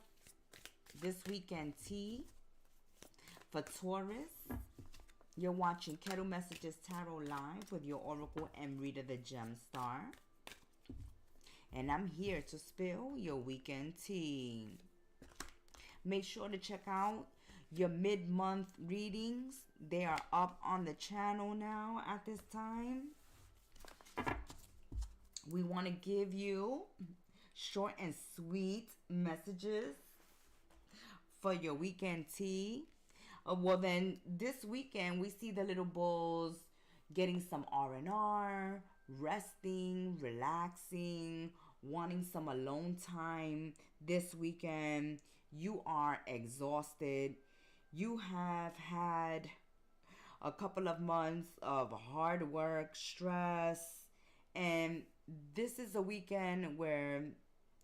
this weekend tea for Taurus. You're watching Kettle Messages Tarot Live with your Oracle and Reader the Gem Star. And I'm here to spill your weekend tea. Make sure to check out your mid-month readings. They are up on the channel now at this time. We want to give you short and sweet messages for your weekend tea. Well, then this weekend we see the little bulls getting some R&R, resting, relaxing, wanting some alone time this weekend. You are exhausted. You have had a couple of months of hard work, stress, and this is a weekend where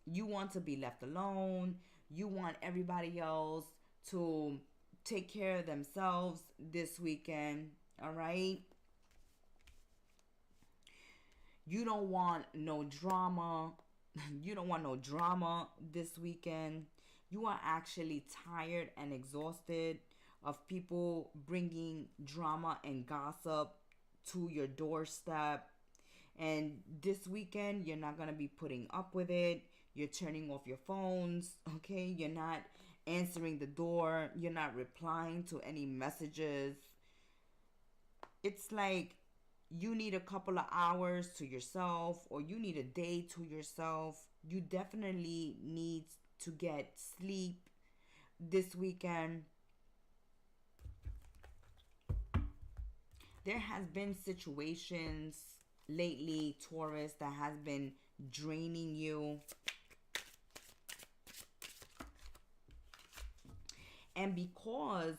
you want to be left alone. You want everybody else to take care of themselves this weekend, all right? You don't want no drama. You don't want no drama this weekend. You are actually tired and exhausted of people bringing drama and gossip to your doorstep. And this weekend, you're not going to be putting up with it. You're turning off your phones, okay? You're not answering the door. You're not replying to any messages. It's like you need a couple of hours to yourself, or you need a day to yourself. You definitely need to get sleep this weekend. There has been situations lately, Taurus, that has been draining you. And because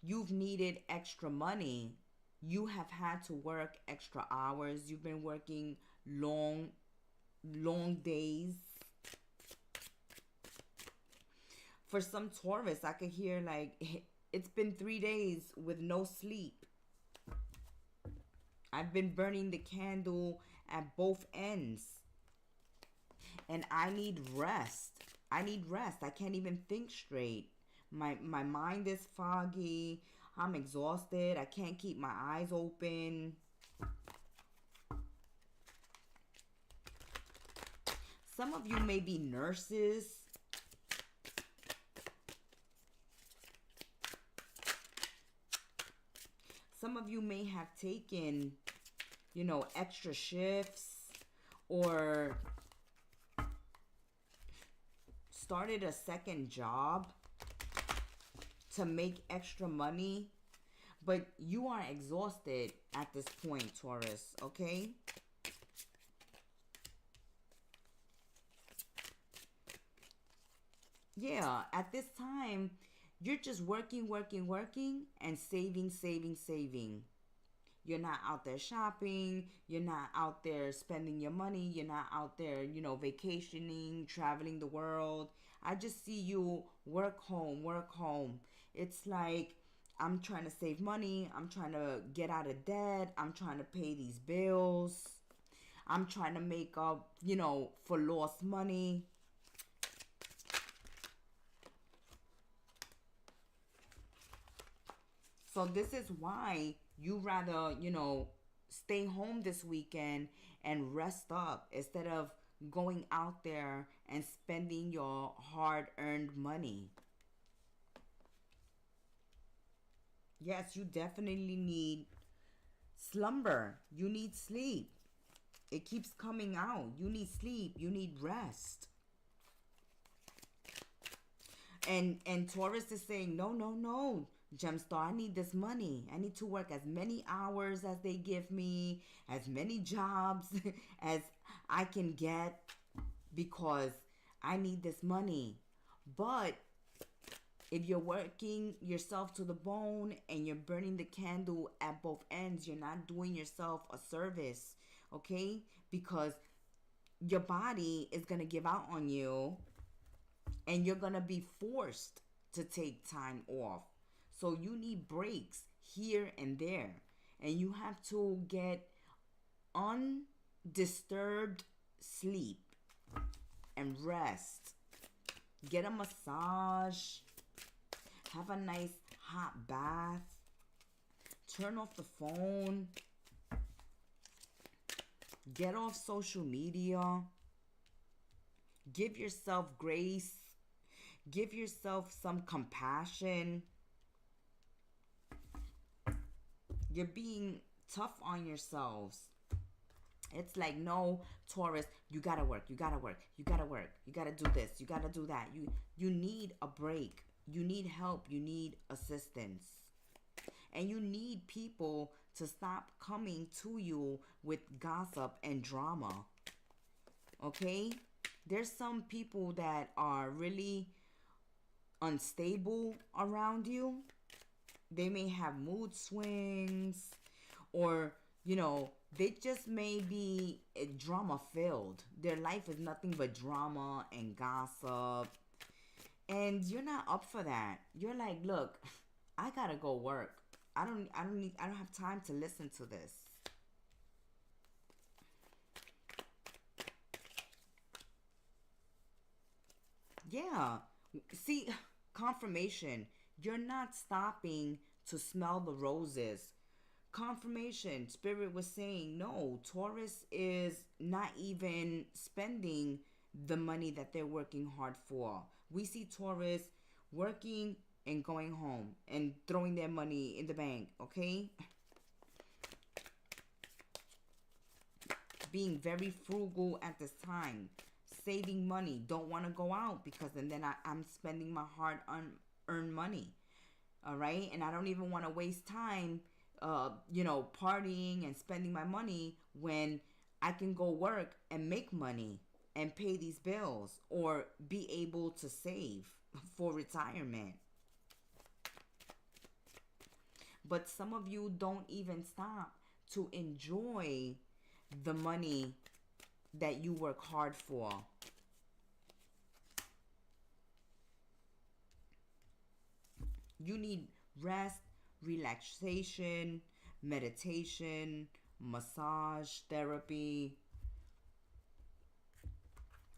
you've needed extra money, you have had to work extra hours. You've been working long days. For some Taurus, I could hear like it's been 3 days with no sleep. I've been burning the candle at both ends. And I need rest. I need rest. I can't even think straight. My mind is foggy. I'm exhausted. I can't keep my eyes open. Some of you may be nurses. Some of you may have taken, extra shifts or started a second job to make extra money, but you are exhausted at this point, Taurus, okay? Yeah, at this time, you're just working, and saving. You're not out there shopping. You're not out there spending your money. You're not out there, vacationing, traveling the world. I just see you work home. It's like, I'm trying to save money. I'm trying to get out of debt. I'm trying to pay these bills. I'm trying to make up, for lost money. So this is why you rather, stay home this weekend and rest up instead of going out there and spending your hard-earned money. Yes, you definitely need slumber. You need sleep. It keeps coming out. You need sleep. You need rest. And Taurus is saying, no, no, no, Gemstar, I need this money. I need to work as many hours as they give me, as many jobs as I can get, because I need this money. But if you're working yourself to the bone and you're burning the candle at both ends, you're not doing yourself a service, okay? Because your body is going to give out on you, and you're going to be forced to take time off. So you need breaks here and there. And you have to get undisturbed sleep and rest. Get a massage. Have a nice hot bath. Turn off the phone. Get off social media. Give yourself grace. Give yourself some compassion. You're being tough on yourselves. It's like, no, Taurus, you gotta work, you gotta work, you gotta work, you gotta do this, you gotta do that. You need a break. You need help. You need assistance. And you need people to stop coming to you with gossip and drama. Okay? There's some people that are really unstable around you. They may have mood swings, or, you know, they just may be drama filled. Their life is nothing but drama and gossip. And you're not up for that. You're like, look, I gotta go work. I don't have time to listen to this. Yeah. See, confirmation. You're not stopping to smell the roses. Confirmation. Spirit was saying, no, Taurus is not even spending the money that they're working hard for. We see Taurus working and going home and throwing their money in the bank, okay? Being very frugal at this time. Saving money. Don't want to go out because and then I'm spending my hard-earned money. All right? And I don't even want to waste time, partying and spending my money when I can go work and make money and pay these bills or be able to save for retirement. But some of you don't even stop to enjoy the money that you work hard for. You need rest, relaxation, meditation, massage therapy.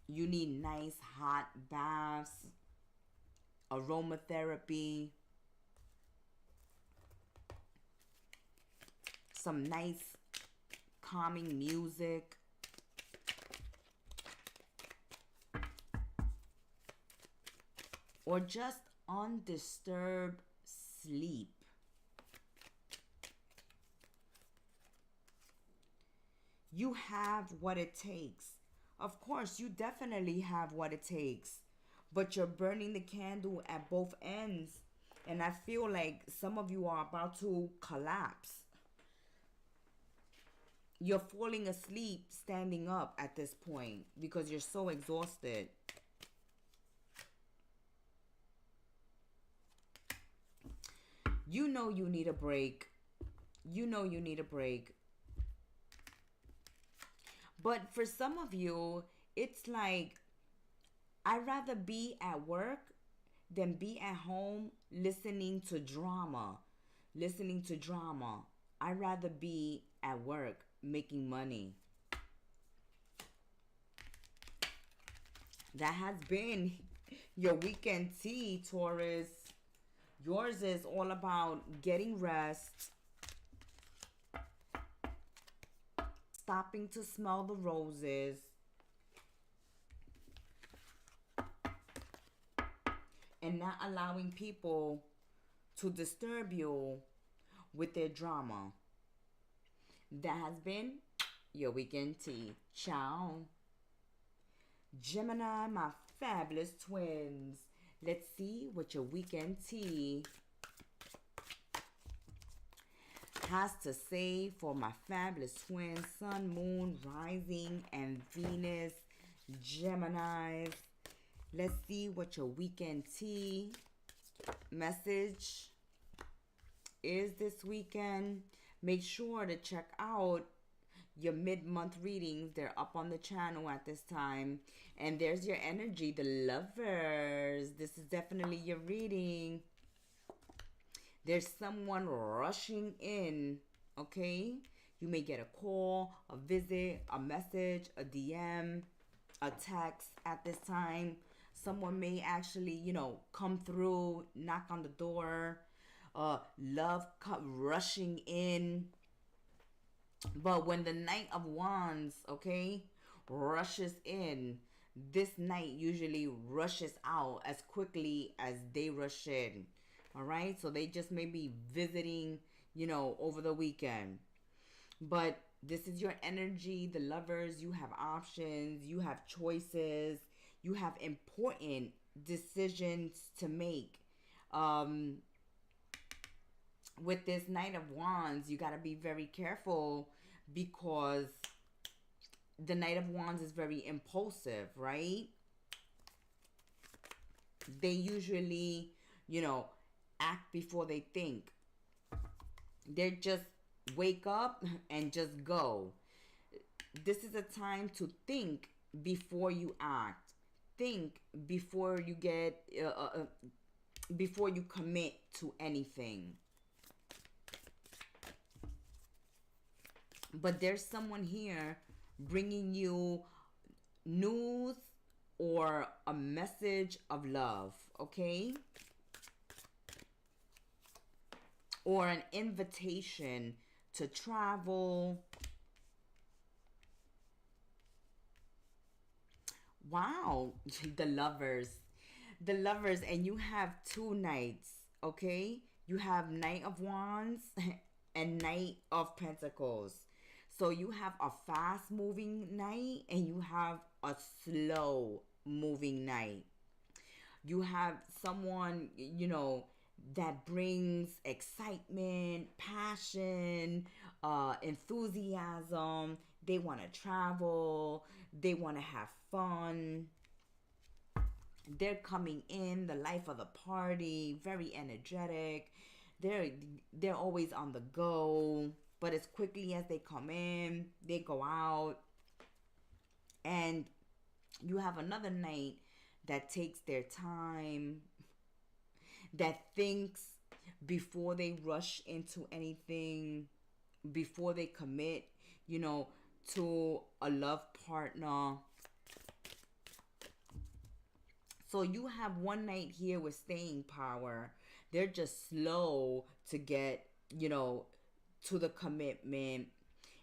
You need nice hot baths, aromatherapy, some nice calming music. Or just undisturbed sleep. You have what it takes. Of course, you definitely have what it takes. But you're burning the candle at both ends. And I feel like some of you are about to collapse. You're falling asleep standing up at this point because you're so exhausted. You know you need a break. You know you need a break. But for some of you, it's like, I'd rather be at work than be at home listening to drama. Listening to drama. I'd rather be at work making money. That has been your weekend tea, Taurus. Yours is all about getting rest, stopping to smell the roses, and not allowing people to disturb you with their drama. That has been your weekend tea. Ciao. Gemini, my fabulous twins. Let's see what your weekend tea has to say for my fabulous twins, Sun, Moon, Rising, and Venus, Geminis. Let's see what your weekend tea message is this weekend. Make sure to check out your mid-month readings. They're up on the channel at this time. And there's your energy, the lovers. This is definitely your reading. There's someone rushing in, okay? You may get a call, a visit, a message, a DM, a text at this time. Someone may actually, you know, come through, knock on the door. Love rushing in. But when the Knight of Wands, okay, rushes in, this knight usually rushes out as quickly as they rush in. All right, so they just may be visiting, you know, over the weekend. But this is your energy, the lovers. You have options, you have choices, you have important decisions to make. With this Knight of Wands, you got to be very careful because the Knight of Wands is very impulsive, right? They usually, you know, act before they think. They're just wake up and just go. This is a time to think before you act. Think before you get, before you commit to anything. But there's someone here bringing you news or a message of love, okay? Or an invitation to travel. Wow, the lovers. The lovers, and you have two knights, okay? You have Knight of Wands and Knight of Pentacles. So you have a fast-moving knight and you have a slow-moving knight. You have someone, you know, that brings excitement, passion, enthusiasm. They want to travel. They want to have fun. They're coming in, the life of the party, very energetic. They're always on the go. But as quickly as they come in, they go out. And you have another knight that takes their time, that thinks before they rush into anything, before they commit, you know, to a love partner. So you have one knight here with staying power. They're just slow to get, you know, to the commitment.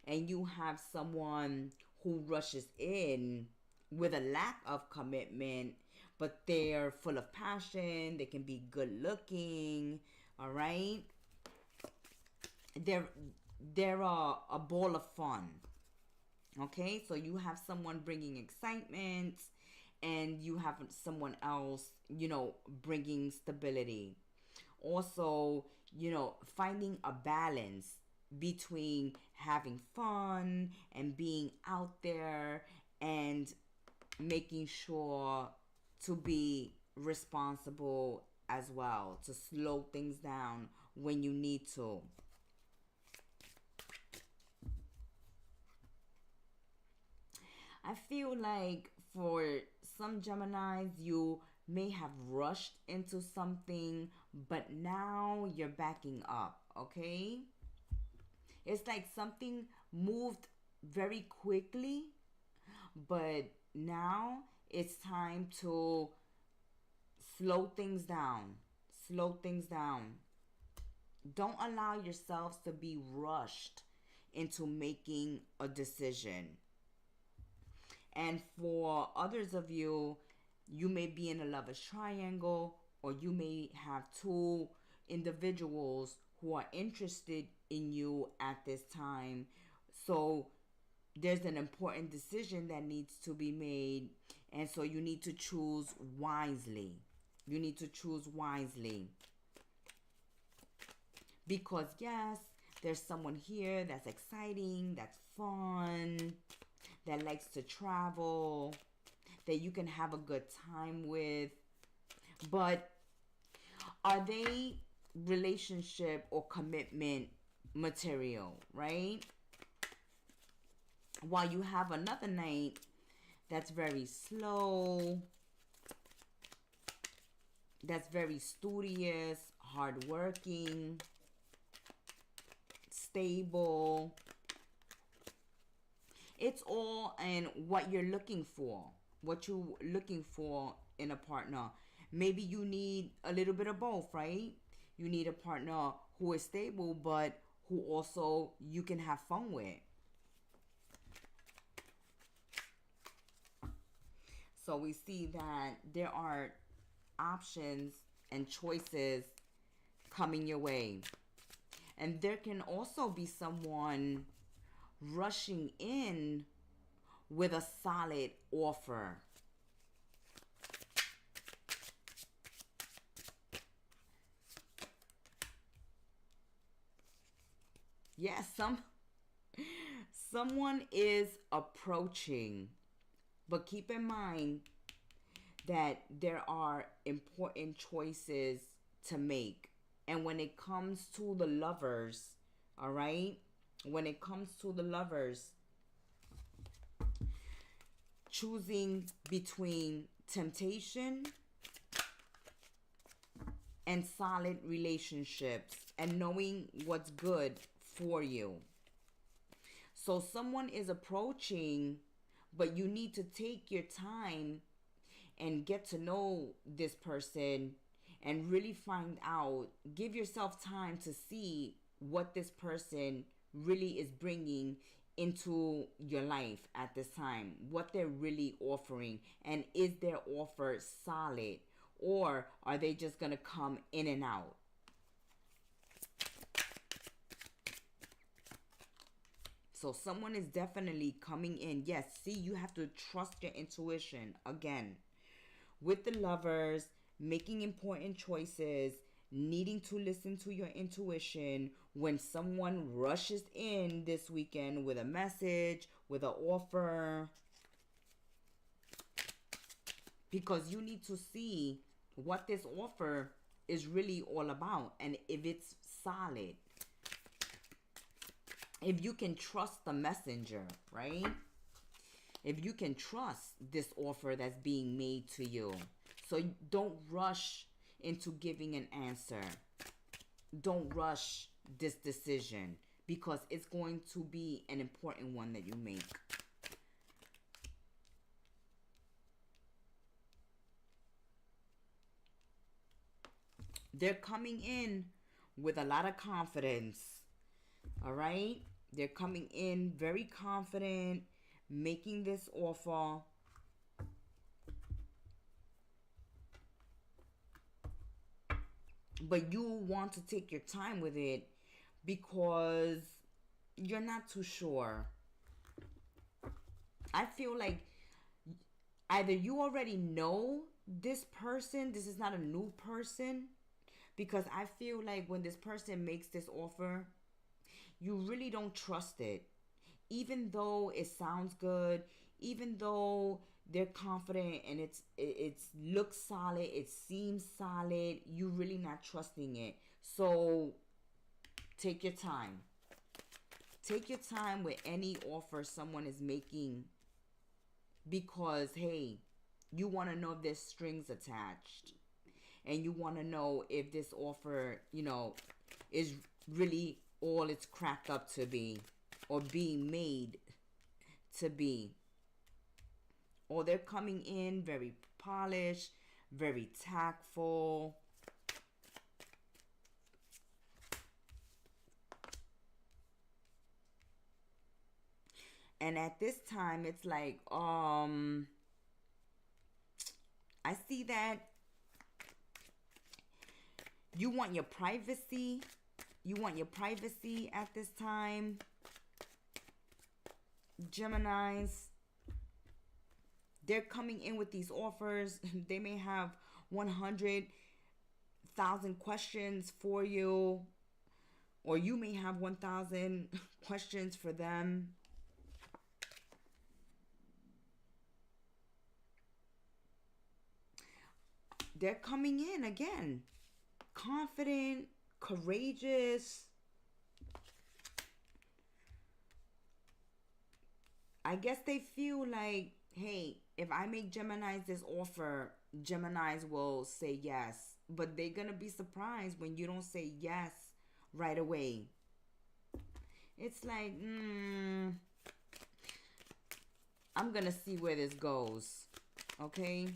And you have someone who rushes in with a lack of commitment, but they're full of passion. They can be good looking. All right. They're a ball of fun. Okay. So you have someone bringing excitement and you have someone else, you know, bringing stability. Also, you know, finding a balance between having fun and being out there and making sure to be responsible as well, to slow things down when you need to. I feel like for some Geminis, you may have rushed into something, but now you're backing up, okay? It's like something moved very quickly, but now it's time to slow things down. Slow things down. Don't allow yourselves to be rushed into making a decision. And for others of you, you may be in a lover's triangle, or you may have two individuals who are interested in you at this time. So there's an important decision that needs to be made, and so you need to choose wisely. You need to choose wisely. Because yes, there's someone here that's exciting, that's fun, that likes to travel, that you can have a good time with. But are they relationship or commitment material, right? While you have another knight that's very slow, that's very studious, hardworking, stable. It's all in what you're looking for, what you're looking for in a partner. Maybe you need a little bit of both, right? You need a partner who is stable, but who also you can have fun with. So we see that there are options and choices coming your way. And there can also be someone rushing in with a solid offer. Yes, someone is approaching. But keep in mind that there are important choices to make. And when it comes to the lovers, all right? When it comes to the lovers, choosing between temptation and solid relationships and knowing what's good for you. So someone is approaching, but you need to take your time and get to know this person and really find out. Give yourself time to see what this person really is bringing into your life at this time. What they're really offering. And is their offer solid? Or are they just going to come in and out? So someone is definitely coming in. Yes, see, you have to trust your intuition. Again, with the lovers, making important choices, needing to listen to your intuition when someone rushes in this weekend with a message, with an offer. Because you need to see what this offer is really all about and if it's solid. If you can trust the messenger, right? If you can trust this offer that's being made to you. So don't rush into giving an answer. Don't rush this decision because it's going to be an important one that you make. They're coming in with a lot of confidence. All right? They're coming in very confident, making this offer. But you want to take your time with it because you're not too sure. I feel like either you already know this person, this is not a new person, because I feel like when this person makes this offer, you really don't trust it. Even though it sounds good, even though they're confident and it looks solid, it seems solid, you really not trusting it. So take your time. Take your time with any offer someone is making because, hey, you want to know if there's strings attached. And you want to know if this offer, is really all it's cracked up to be or being made to be. Or they're coming in very polished, very tactful. And at this time, it's like, I see that you want your privacy. You want your privacy at this time. Geminis, they're coming in with these offers. They may have 100,000 questions for you, or you may have 1,000 questions for them. They're coming in again, confident, courageous. I guess they feel like, hey, if I make Geminis this offer, Geminis will say yes. But they're going to be surprised when you don't say yes right away. It's like, I'm going to see where this goes. Okay?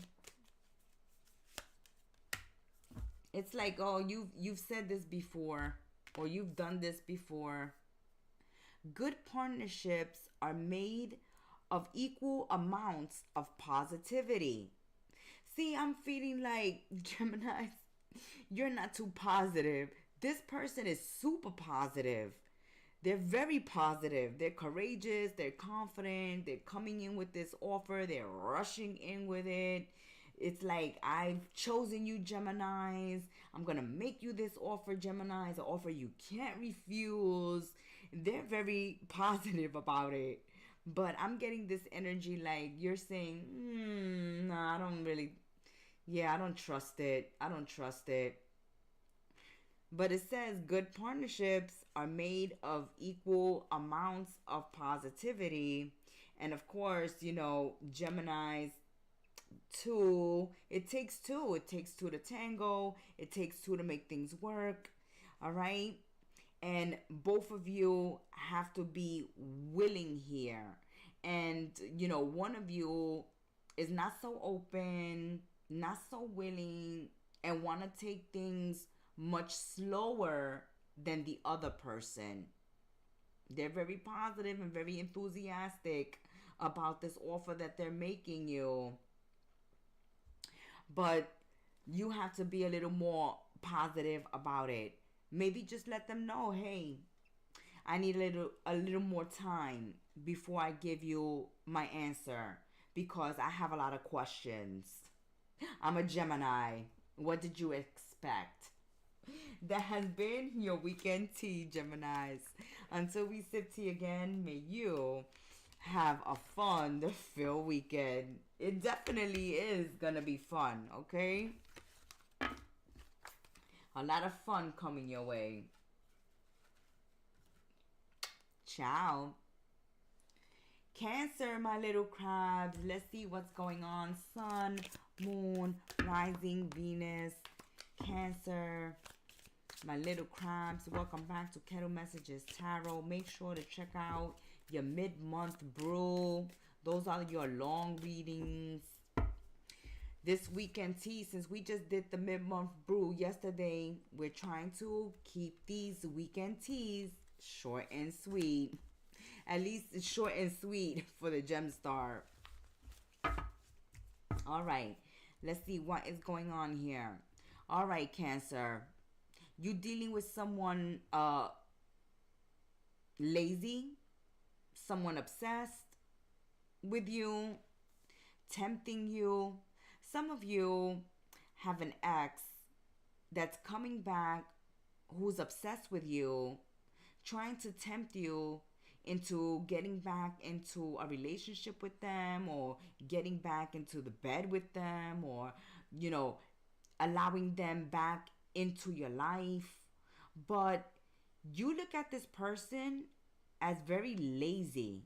It's like, oh, you've said this before, or you've done this before. Good partnerships are made of equal amounts of positivity. See, I'm feeling like, Gemini, you're not too positive. This person is super positive. They're very positive. They're courageous. They're confident. They're coming in with this offer. They're rushing in with it. It's like, I've chosen you, Geminis. I'm going to make you this offer, Geminis. An offer you can't refuse. They're very positive about it. But I'm getting this energy like you're saying, nah, I don't really, I don't trust it. I don't trust it. But it says good partnerships are made of equal amounts of positivity. And of course, Geminis, two. It takes two. It takes two to tango. It takes two to make things work. All right. And both of you have to be willing here. And, one of you is not so open, not so willing, and want to take things much slower than the other person. They're very positive and very enthusiastic about this offer that they're making you. But you have to be a little more positive about it. Maybe just let them know, hey, I need a little more time before I give you my answer, because I have a lot of questions. I'm a Gemini. What did you expect? That has been your weekend tea, Geminis. Until we sip tea again, may you have a fun-filled weekend. It definitely is gonna be fun, okay? A lot of fun coming your way. Ciao. Cancer, my little crabs. Let's see what's going on. Sun, Moon, Rising, Venus, Cancer. My little crabs, welcome back to Kettle Messages Tarot. Make sure to check out your mid-month brew. Those are your long readings. This weekend tea, since we just did the mid-month brew yesterday, we're trying to keep these weekend teas short and sweet. At least it's short and sweet for the Gemstar. All right, let's see what is going on here. All right, Cancer. You dealing with someone lazy, someone obsessed with you, tempting you. Some of you have an ex that's coming back who's obsessed with you, trying to tempt you into getting back into a relationship with them, or getting back into the bed with them, or, allowing them back into your life. But you look at this person as very lazy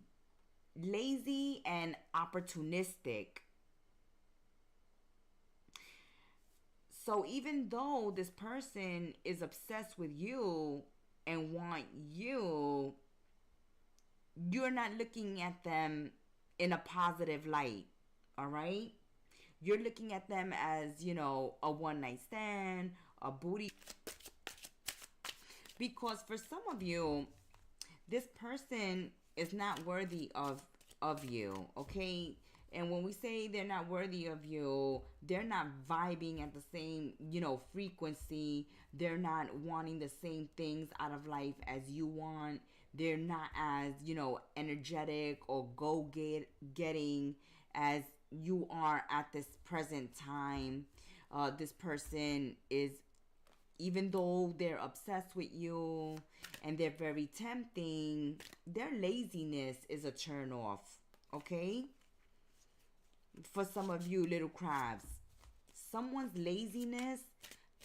and opportunistic. So even though this person is obsessed with you and want you, you're not looking at them in a positive light. All right? You're looking at them as, a one-night stand, a booty. Because for some of you, this person is not worthy of you, okay? And when we say they're not worthy of you, they're not vibing at the same, frequency. They're not wanting the same things out of life as you want. They're not as, energetic or go-getting as you are at this present time. This person is, even though they're obsessed with you and they're very tempting, their laziness is a turn off. Okay? For some of you little crabs, someone's laziness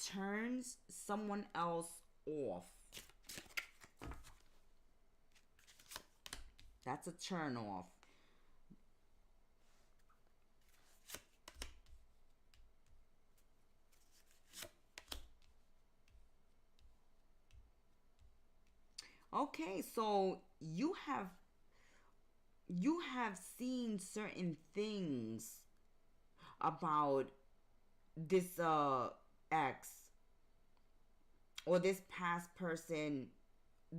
turns someone else off. That's a turn off. Okay, so you have seen certain things about this ex or this past person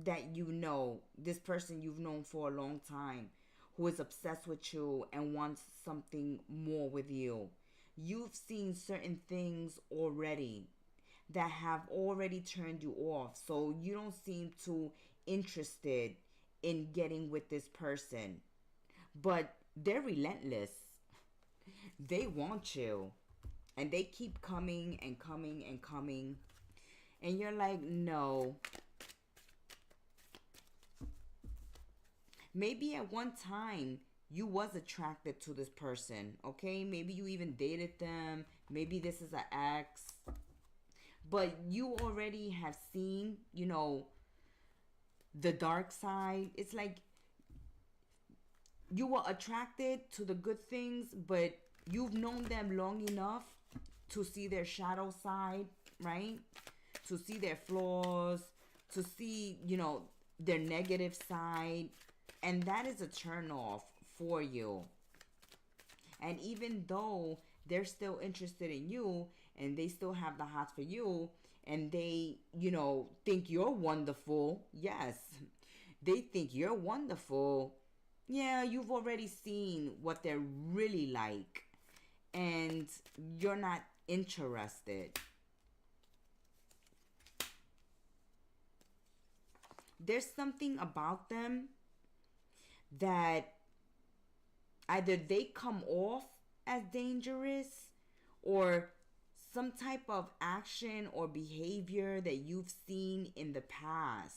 that you know, this person you've known for a long time, who is obsessed with you and wants something more with you. You've seen certain things already that have already turned you off, so you don't seem too interested in getting with this person. But they're relentless. They want you, and they keep coming and coming and coming, and you're like, no. Maybe at one time you was attracted to this person, okay? Maybe you even dated them. Maybe this is an ex. But you already have seen, the dark side. It's like you were attracted to the good things, but you've known them long enough to see their shadow side, right? To see their flaws, to see, their negative side. And that is a turn off for you. And even though they're still interested in you and they still have the hots for you and they, think you're wonderful. Yes, they think you're wonderful. Yeah, you've already seen what they're really like and you're not interested. There's something about them that either they come off as dangerous or some type of action or behavior that you've seen in the past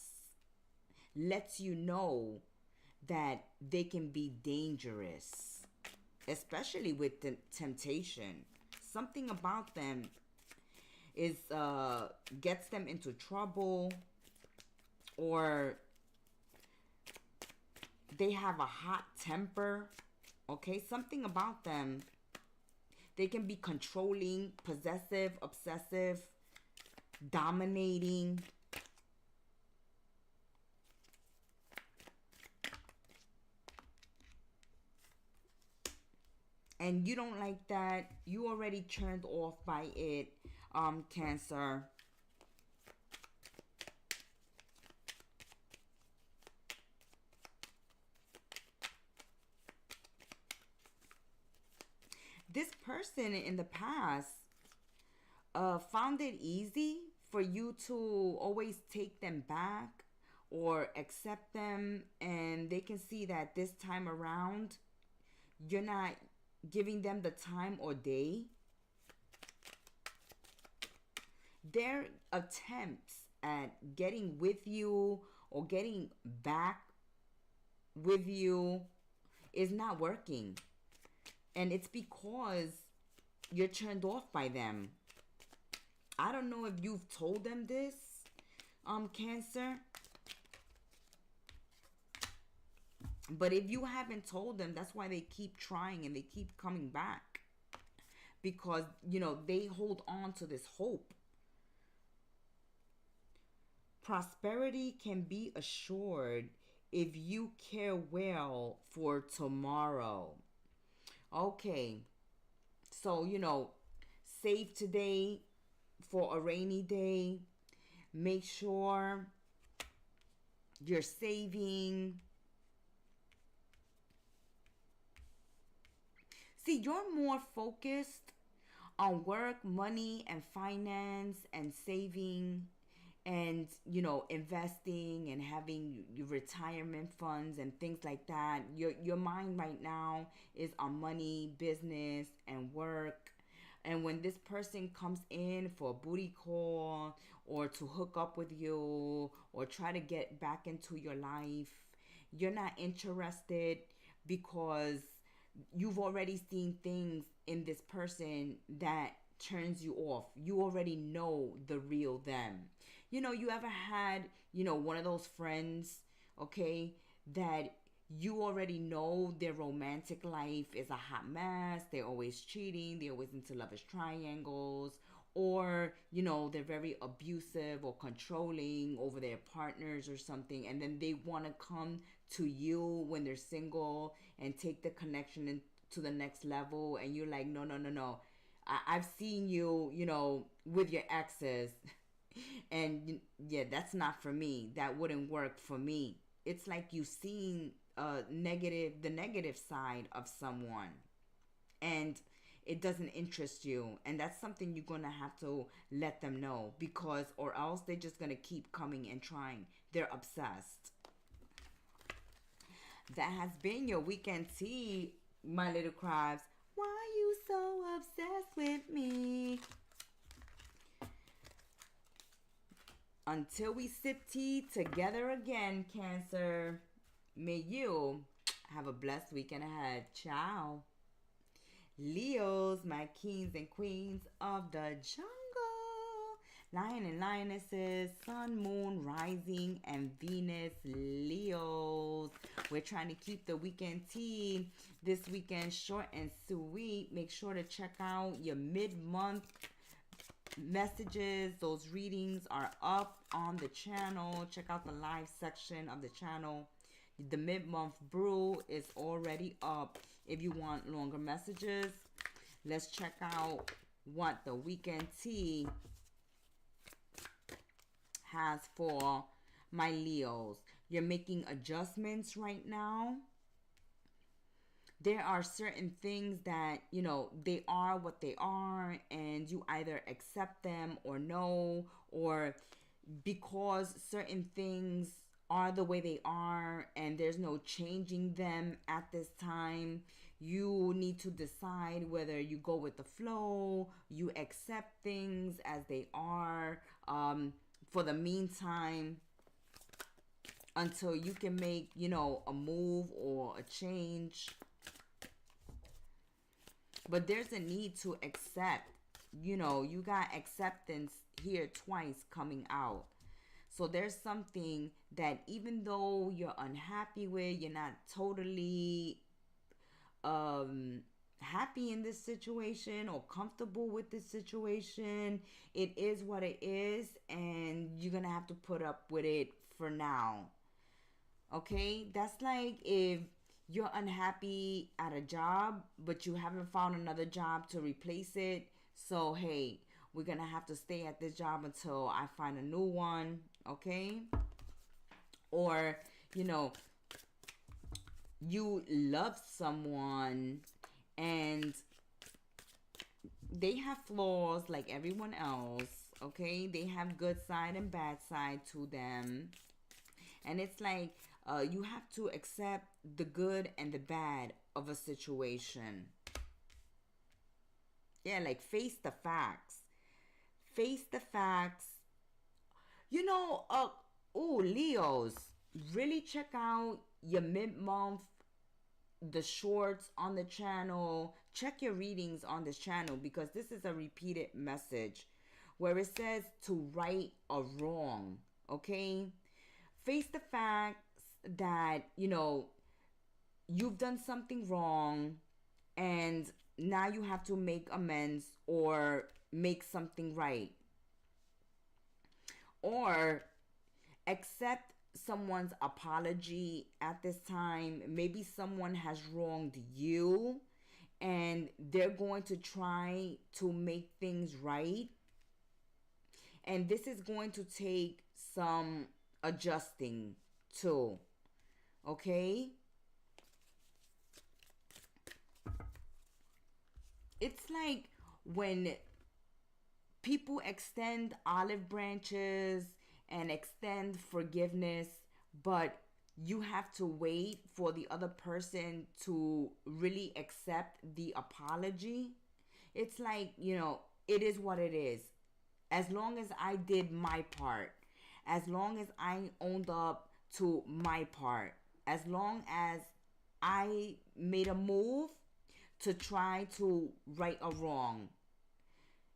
lets you know that they can be dangerous, especially with the temptation. Something about them is gets them into trouble, or they have a hot temper. Okay, something about them. They can be controlling, possessive, obsessive, dominating. And you don't like that. You already turned off by it, Cancer. This person in the past found it easy for you to always take them back or accept them, and they can see that this time around you're not giving them the time or day. Their attempts at getting with you or getting back with you is not working. And it's because you're turned off by them. I don't know if you've told them this, Cancer. But if you haven't told them, that's why they keep trying and they keep coming back. Because, they hold on to this hope. Prosperity can be assured if you care well for tomorrow. Okay, so, save today for a rainy day. Make sure you're saving. See, you're more focused on work, money, and finance and saving and, investing and having your retirement funds and things like that. Your mind right now is on money, business, and work. And when this person comes in for a booty call or to hook up with you or try to get back into your life, you're not interested because you've already seen things in this person that turns you off. You already know the real them. You ever had, one of those friends, okay, that you already know their romantic life is a hot mess. They're always cheating. They're always into lovers triangles. Or, they're very abusive or controlling over their partners or something. And then they want to come to you when they're single and take the connection to the next level. And you're like, no, no, no, no. I've seen you, with your exes. And yeah, that's not for me. That wouldn't work for me. It's like you've seen the negative side of someone, and it doesn't interest you, and that's something you're gonna have to let them know, because or else they're just gonna keep coming and trying. They're obsessed. That has been your weekend tea, my little crabs. Why you so obsessed with me? Until we sip tea together again, Cancer, may you have a blessed weekend ahead. Ciao. Leos, my kings and queens of the jungle. Lion and lionesses, sun, moon, rising, and Venus, Leos. We're trying to keep the weekend tea this weekend short and sweet. Make sure to check out your mid-month messages. Those readings are up on the channel. Check out the live section of the channel. The mid-month brew is already up. If you want longer messages, let's check out what the weekend tea has for my Leos. You're making adjustments right now. There are certain things that, they are what they are, and you either accept them or no, or because certain things are the way they are and there's no changing them at this time, you need to decide whether you go with the flow, you accept things as they are for the meantime, until you can make, a move or a change. But there's a need to accept. You got acceptance here twice coming out. So there's something that even though you're unhappy with, you're not totally happy in this situation or comfortable with this situation. It is what it is, and you're going to have to put up with it for now. Okay? That's like if you're unhappy at a job, but you haven't found another job to replace it. So, hey, we're going to have to stay at this job until I find a new one, okay? Or, you love someone and they have flaws like everyone else, okay? They have good side and bad side to them. And it's like you have to accept the good and the bad of a situation. Yeah, like face the facts. Face the facts. Leos, really check out your mid-month, the shorts on the channel. Check your readings on this channel, because this is a repeated message where it says to right a wrong, okay? Face the facts that, you've done something wrong and now you have to make amends or make something right. Or accept someone's apology at this time. Maybe someone has wronged you and they're going to try to make things right. And this is going to take some adjusting too. Okay? It's like when people extend olive branches and extend forgiveness, but you have to wait for the other person to really accept the apology. it's like, it is what it is. As long as I did my part, as long as I owned up to my part, as long as I made a move to try to right a wrong,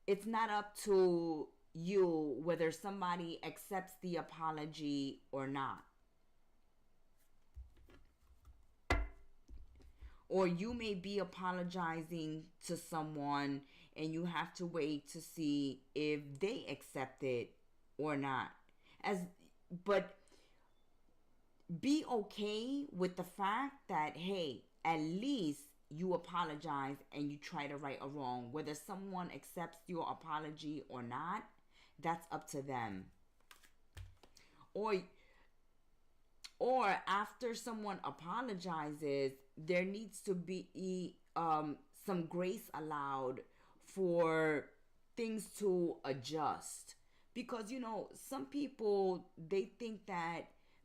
it's not up to you whether somebody accepts the apology or not. Or you may be apologizing to someone and you have to wait to see if they accept it or not. But be okay with the fact that, hey, at least you apologize and you try to right a wrong. Whether someone accepts your apology or not, that's up to them. Or after someone apologizes, there needs to be some grace allowed for things to adjust. Because, some people, they think that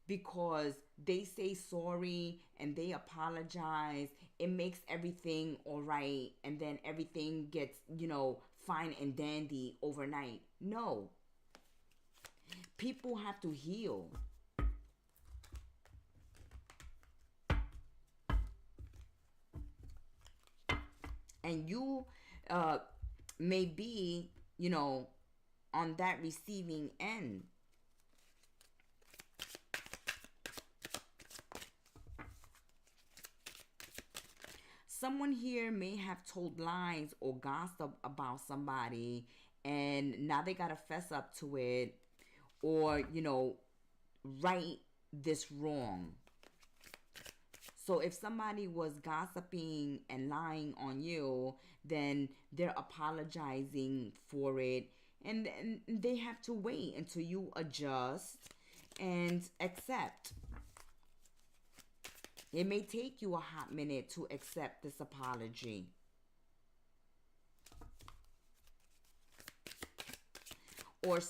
because they say sorry and they apologize, it makes everything all right, and then everything gets, fine and dandy overnight. No. People have to heal. And you may be, on that receiving end. Someone here may have told lies or gossip about somebody, and now they got to fess up to it, or, right this wrong. So if somebody was gossiping and lying on you, then they're apologizing for it. And they have to wait until you adjust and accept. It may take you a hot minute to accept this apology. Or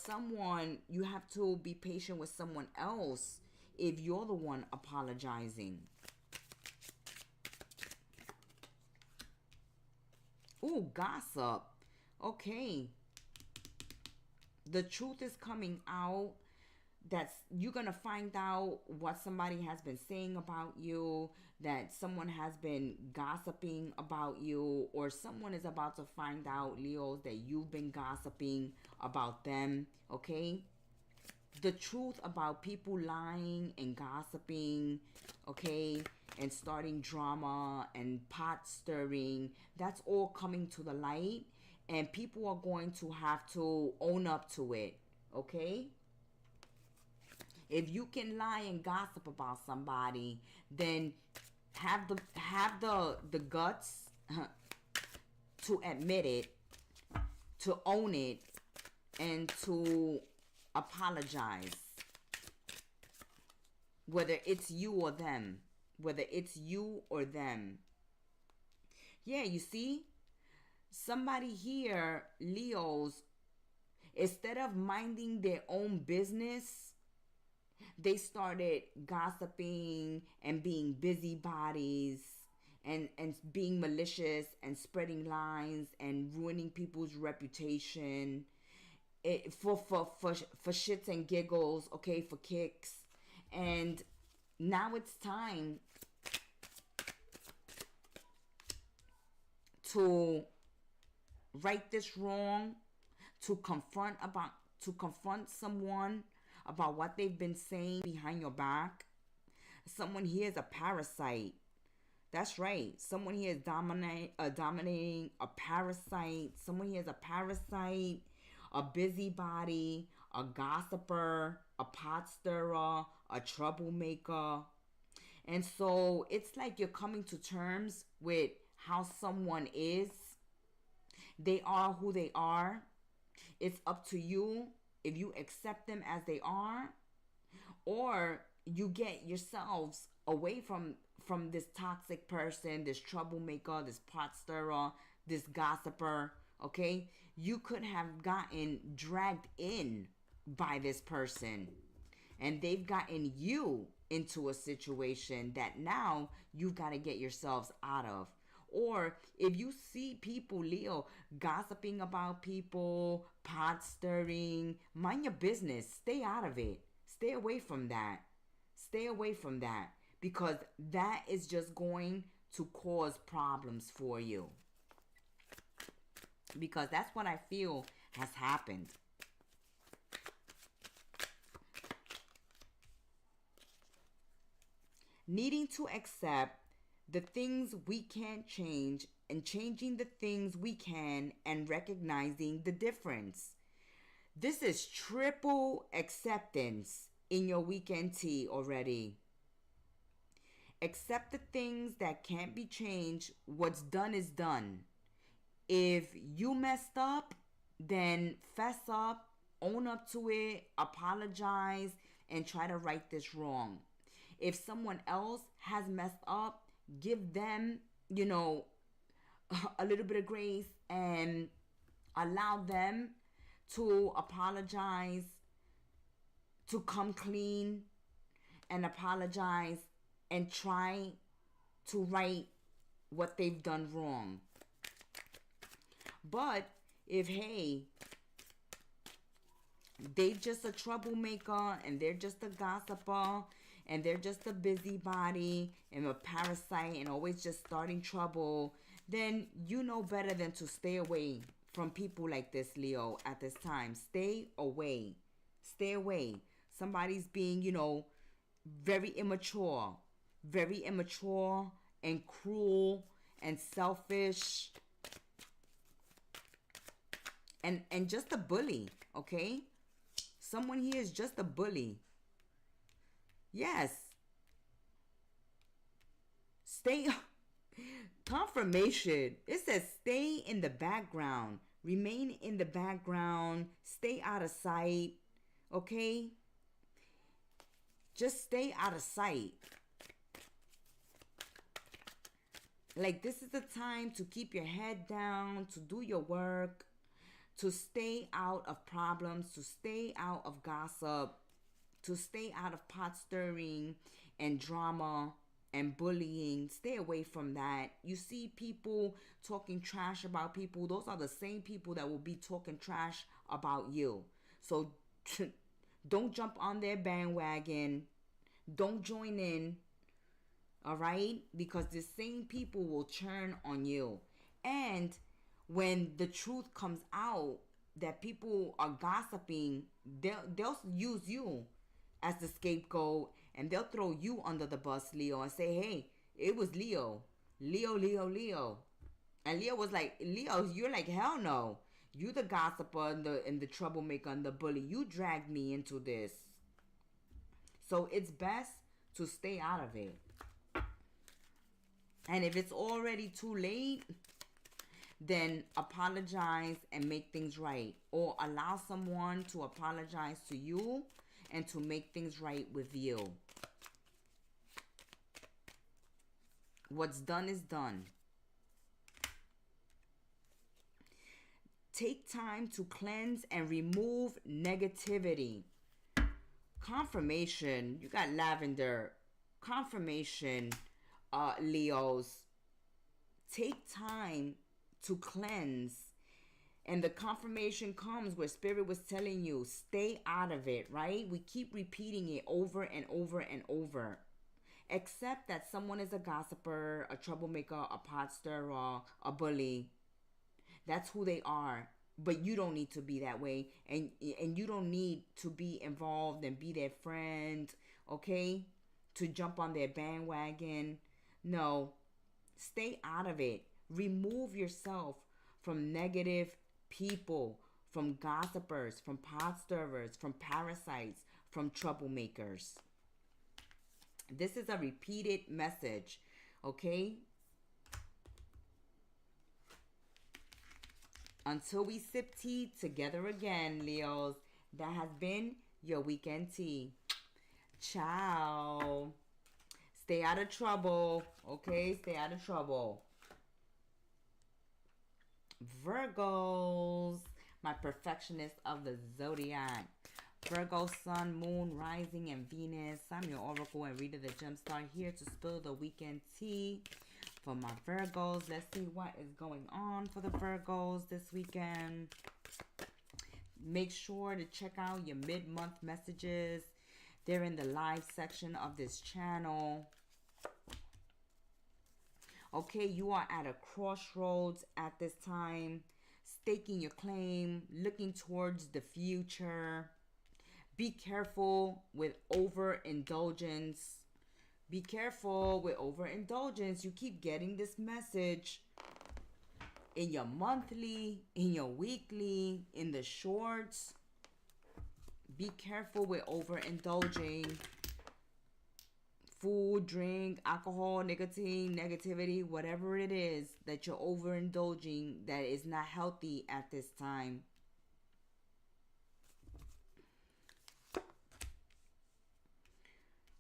you have to be patient with someone else if you're the one apologizing. Ooh, gossip. Okay. The truth is coming out. You're going to find out what somebody has been saying about you, that someone has been gossiping about you, or someone is about to find out, Leos, that you've been gossiping about them, okay? The truth about people lying and gossiping, okay, and starting drama and pot stirring, that's all coming to the light, and people are going to have to own up to it, okay? If you can lie and gossip about somebody, then have the guts to admit it, to own it, and to apologize. Whether it's you or them. Whether it's you or them. Yeah, you see? Somebody here, Leos, instead of minding their own business, they started gossiping and being busybodies and being malicious and spreading lies and ruining people's reputation for shits and giggles, okay, for kicks. And now it's time to right this wrong, to confront someone about what they've been saying behind your back. Someone here is a parasite. That's right. Someone here is dominating, a parasite. Someone here is a parasite, a busybody, a gossiper, a pot stirrer, a troublemaker. And so it's like you're coming to terms with how someone is. They are who they are. It's up to you if you accept them as they are, or you get yourselves away from this toxic person, this troublemaker, this pot stirrer, this gossiper, okay? You could have gotten dragged in by this person, and they've gotten you into a situation that now you've got to get yourselves out of. Or if you see people, Leo, gossiping about people, pot stirring, mind your business. Stay out of it. Stay away from that. Stay away from that, because that is just going to cause problems for you. Because that's what I feel has happened. Needing to accept the things we can't change and changing the things we can and recognizing the difference. This is triple acceptance in your weekend tea already. Accept the things that can't be changed. What's done is done. If you messed up, then fess up, own up to it, apologize, and try to right this wrong. If someone else has messed up, give them, a little bit of grace and allow them to apologize, to come clean and apologize and try to right what they've done wrong. But if, hey, they just a troublemaker and they're just a gossiper and they're just a busybody and a parasite and always just starting trouble, then you know better than to stay away from people like this, Leo, at this time. Stay away. Stay away. Somebody's being, very immature and cruel and selfish and just a bully, okay? Someone here is just a bully. Yes. Stay. Confirmation. It says stay in the background. Remain in the background. Stay out of sight. Okay? Just stay out of sight. Like, this is the time to keep your head down, to do your work, to stay out of problems, to stay out of gossip, to stay out of pot stirring and drama and bullying. Stay away from that. You see people talking trash about people. Those are the same people that will be talking trash about you. So don't jump on their bandwagon. Don't join in. All right? Because the same people will turn on you. And when the truth comes out that people are gossiping, they'll use you as the scapegoat, and they'll throw you under the bus, Leo, and say, hey, it was Leo. And Leo was like, Leo, you're like, hell no. You the gossiper and the troublemaker and the bully. You dragged me into this. So it's best to stay out of it. And if it's already too late, then apologize and make things right. Or allow someone to apologize to you and to make things right with you. What's done is done. Take time to cleanse and remove negativity. Confirmation. You got lavender. Confirmation, Leos. Take time to cleanse. And the confirmation comes where Spirit was telling you, stay out of it, right? We keep repeating it over and over and over. Accept that someone is a gossiper, a troublemaker, a pot stirrer, a bully. That's who they are. But you don't need to be that way. And you don't need to be involved and be their friend, okay? To jump on their bandwagon. No. Stay out of it. Remove yourself from negative people, from gossipers, from pot stirrers, from parasites, from troublemakers. This is a repeated message, okay? Until we sip tea together again, Leos, that has been your weekend tea. Ciao. Stay out of trouble, okay? Stay out of trouble. Virgos, my perfectionist of the zodiac. Virgo, Sun, Moon, Rising, and Venus. I'm your Oracle and Reader, the Gemstar, here to spill the weekend tea for my Virgos. Let's see what is going on for the Virgos this weekend. Make sure to check out your mid-month messages. They're in the live section of this channel. Okay, you are at a crossroads at this time, staking your claim, looking towards the future. Be careful with overindulgence. Be careful with overindulgence. You keep getting this message in your monthly, in your weekly, in the shorts. Be careful with overindulging. Food, drink, alcohol, nicotine, negativity, whatever it is that you're overindulging that is not healthy at this time.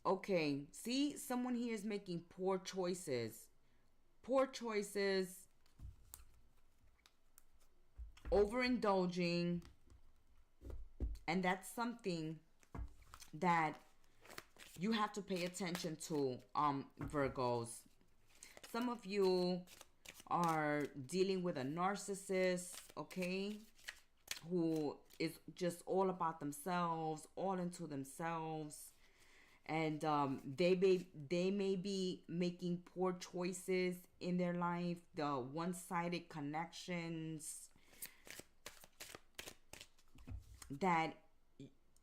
Okay, see, someone here is making poor choices. Poor choices. Overindulging. And that's something that you have to pay attention to, Virgos. Some of you are dealing with a narcissist, okay, who is just all about themselves, all into themselves. And they may be making poor choices in their life, the one-sided connections that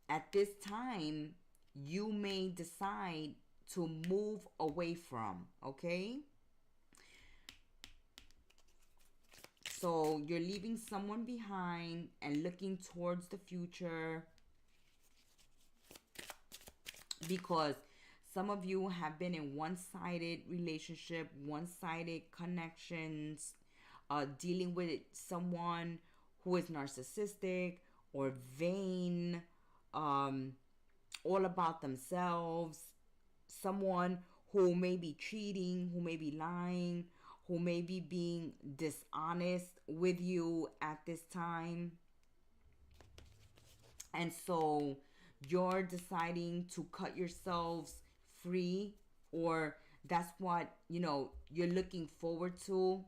at this time you may decide to move away from, okay? So you're leaving someone behind and looking towards the future, because some of you have been in one-sided relationship, one-sided connections, dealing with someone who is narcissistic or vain, all about themselves, someone who may be cheating, who may be lying, who may be being dishonest with you at this time. And so you're deciding to cut yourselves free, or that's what, you know, you're looking forward to.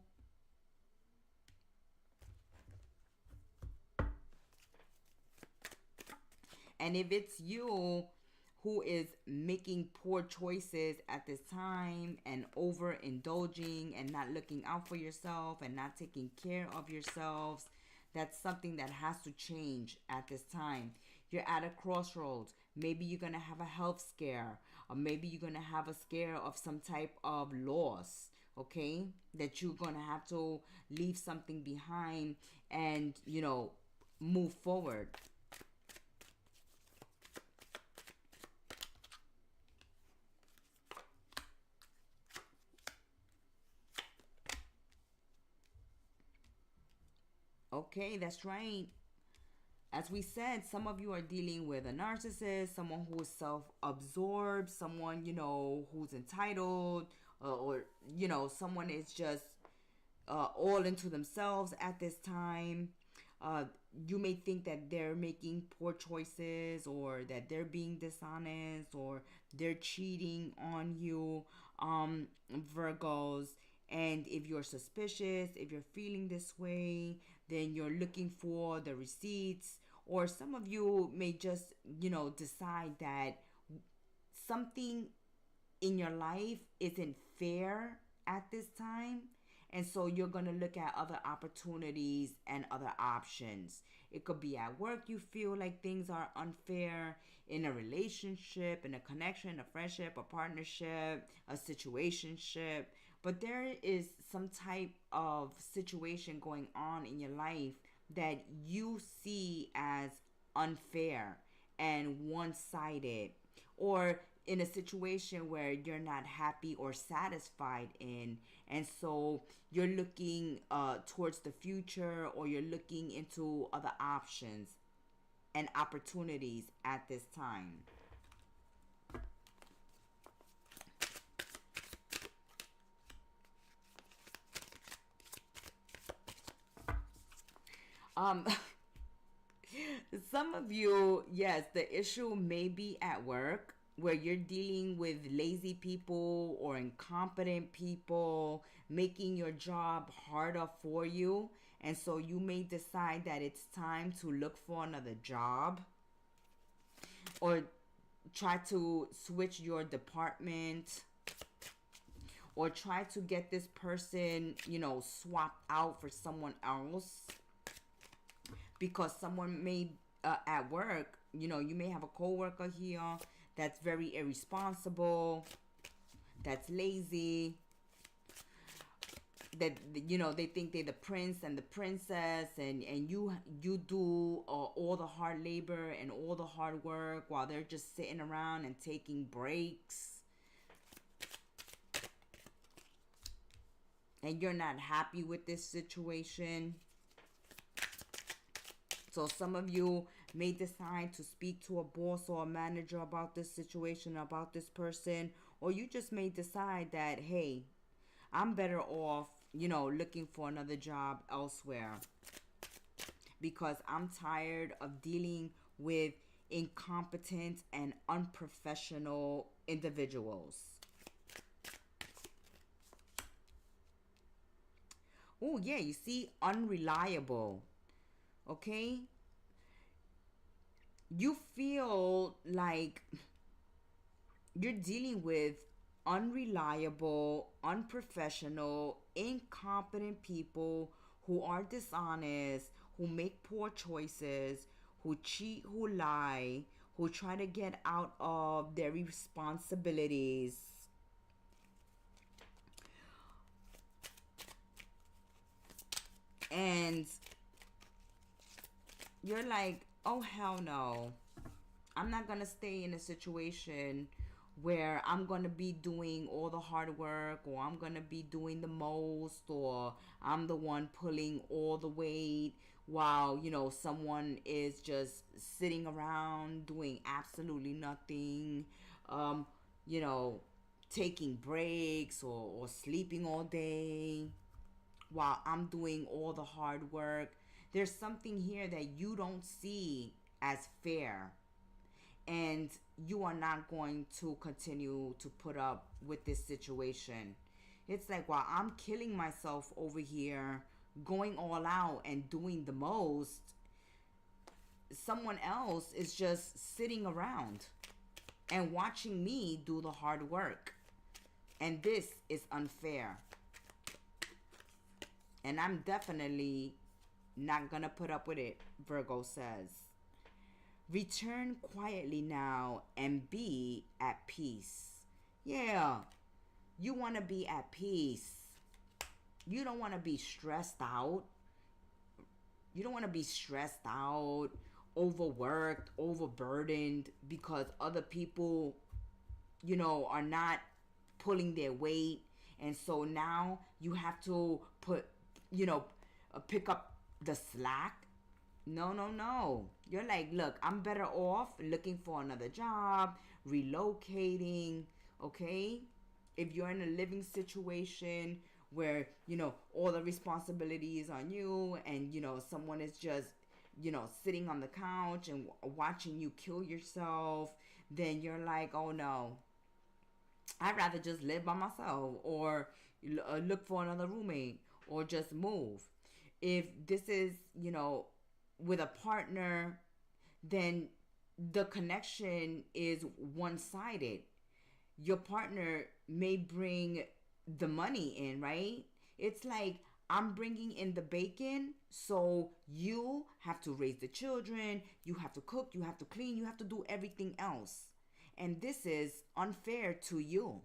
And if it's you who is making poor choices at this time and overindulging and not looking out for yourself and not taking care of yourselves, that's something that has to change at this time. You're at a crossroads. Maybe you're going to have a health scare, or maybe you're going to have a scare of some type of loss, okay? That you're going to have to leave something behind and, you know, move forward. Okay, that's right. As we said, some of you are dealing with a narcissist, someone who is self-absorbed, someone, you know, who's entitled, or, you know, someone is just all into themselves at this time. You may think that they're making poor choices, or that they're being dishonest, or they're cheating on you, Virgos. And if you're suspicious, if you're feeling this way, then you're looking for the receipts. Or some of you may just, you know, decide that something in your life isn't fair at this time. And so you're going to look at other opportunities and other options. It could be at work you feel like things are unfair, in a relationship, in a connection, a friendship, a partnership, a situationship. But there is some type of situation going on in your life that you see as unfair and one-sided, or in a situation where you're not happy or satisfied in, and so you're looking towards the future, or you're looking into other options and opportunities at this time. Some of you, yes, the issue may be at work. where you're dealing with lazy people or incompetent people making your job harder for you. And so you may decide that it's time to look for another job or try to switch your department or try to get this person, swapped out for someone else, because someone may at work, you may have a coworker here that's very irresponsible, that's lazy, that they think they're the prince and the princess, and you do all the hard labor and all the hard work while they're just sitting around and taking breaks, and you're not happy with this situation. So some of you may decide to speak to a boss or a manager about this situation, about this person, or you just may decide that, hey, I'm better off, looking for another job elsewhere, because I'm tired of dealing with incompetent and unprofessional individuals. Oh, yeah, you see, unreliable. Okay? You feel like you're dealing with unreliable, unprofessional, incompetent people who are dishonest, who make poor choices, who cheat, who lie, who try to get out of their responsibilities. And you're like, oh, hell no. I'm not going to stay in a situation where I'm going to be doing all the hard work, or I'm going to be doing the most, or I'm the one pulling all the weight while, someone is just sitting around doing absolutely nothing, taking breaks or sleeping all day while I'm doing all the hard work. There's something here that you don't see as fair, and you are not going to continue to put up with this situation. It's like, while I'm killing myself over here, going all out and doing the most, someone else is just sitting around and watching me do the hard work. And this is unfair. And I'm definitely not gonna put up with it, Virgo says. Return quietly now and be at peace. Yeah, you want to be at peace. You don't want to be stressed out. You don't want to be stressed out, overworked, overburdened because other people, are not pulling their weight. And so now you have to pick up the slack. No. You're like, look, I'm better off looking for another job, relocating, okay? If you're in a living situation where, all the responsibility is on you, and, someone is just, sitting on the couch and watching you kill yourself, then you're like, oh no, I'd rather just live by myself, or look for another roommate, or just move. If this is, with a partner, then the connection is one-sided. Your partner may bring the money in, right? It's like, I'm bringing in the bacon, so you have to raise the children, you have to cook, you have to clean, you have to do everything else. And this is unfair to you.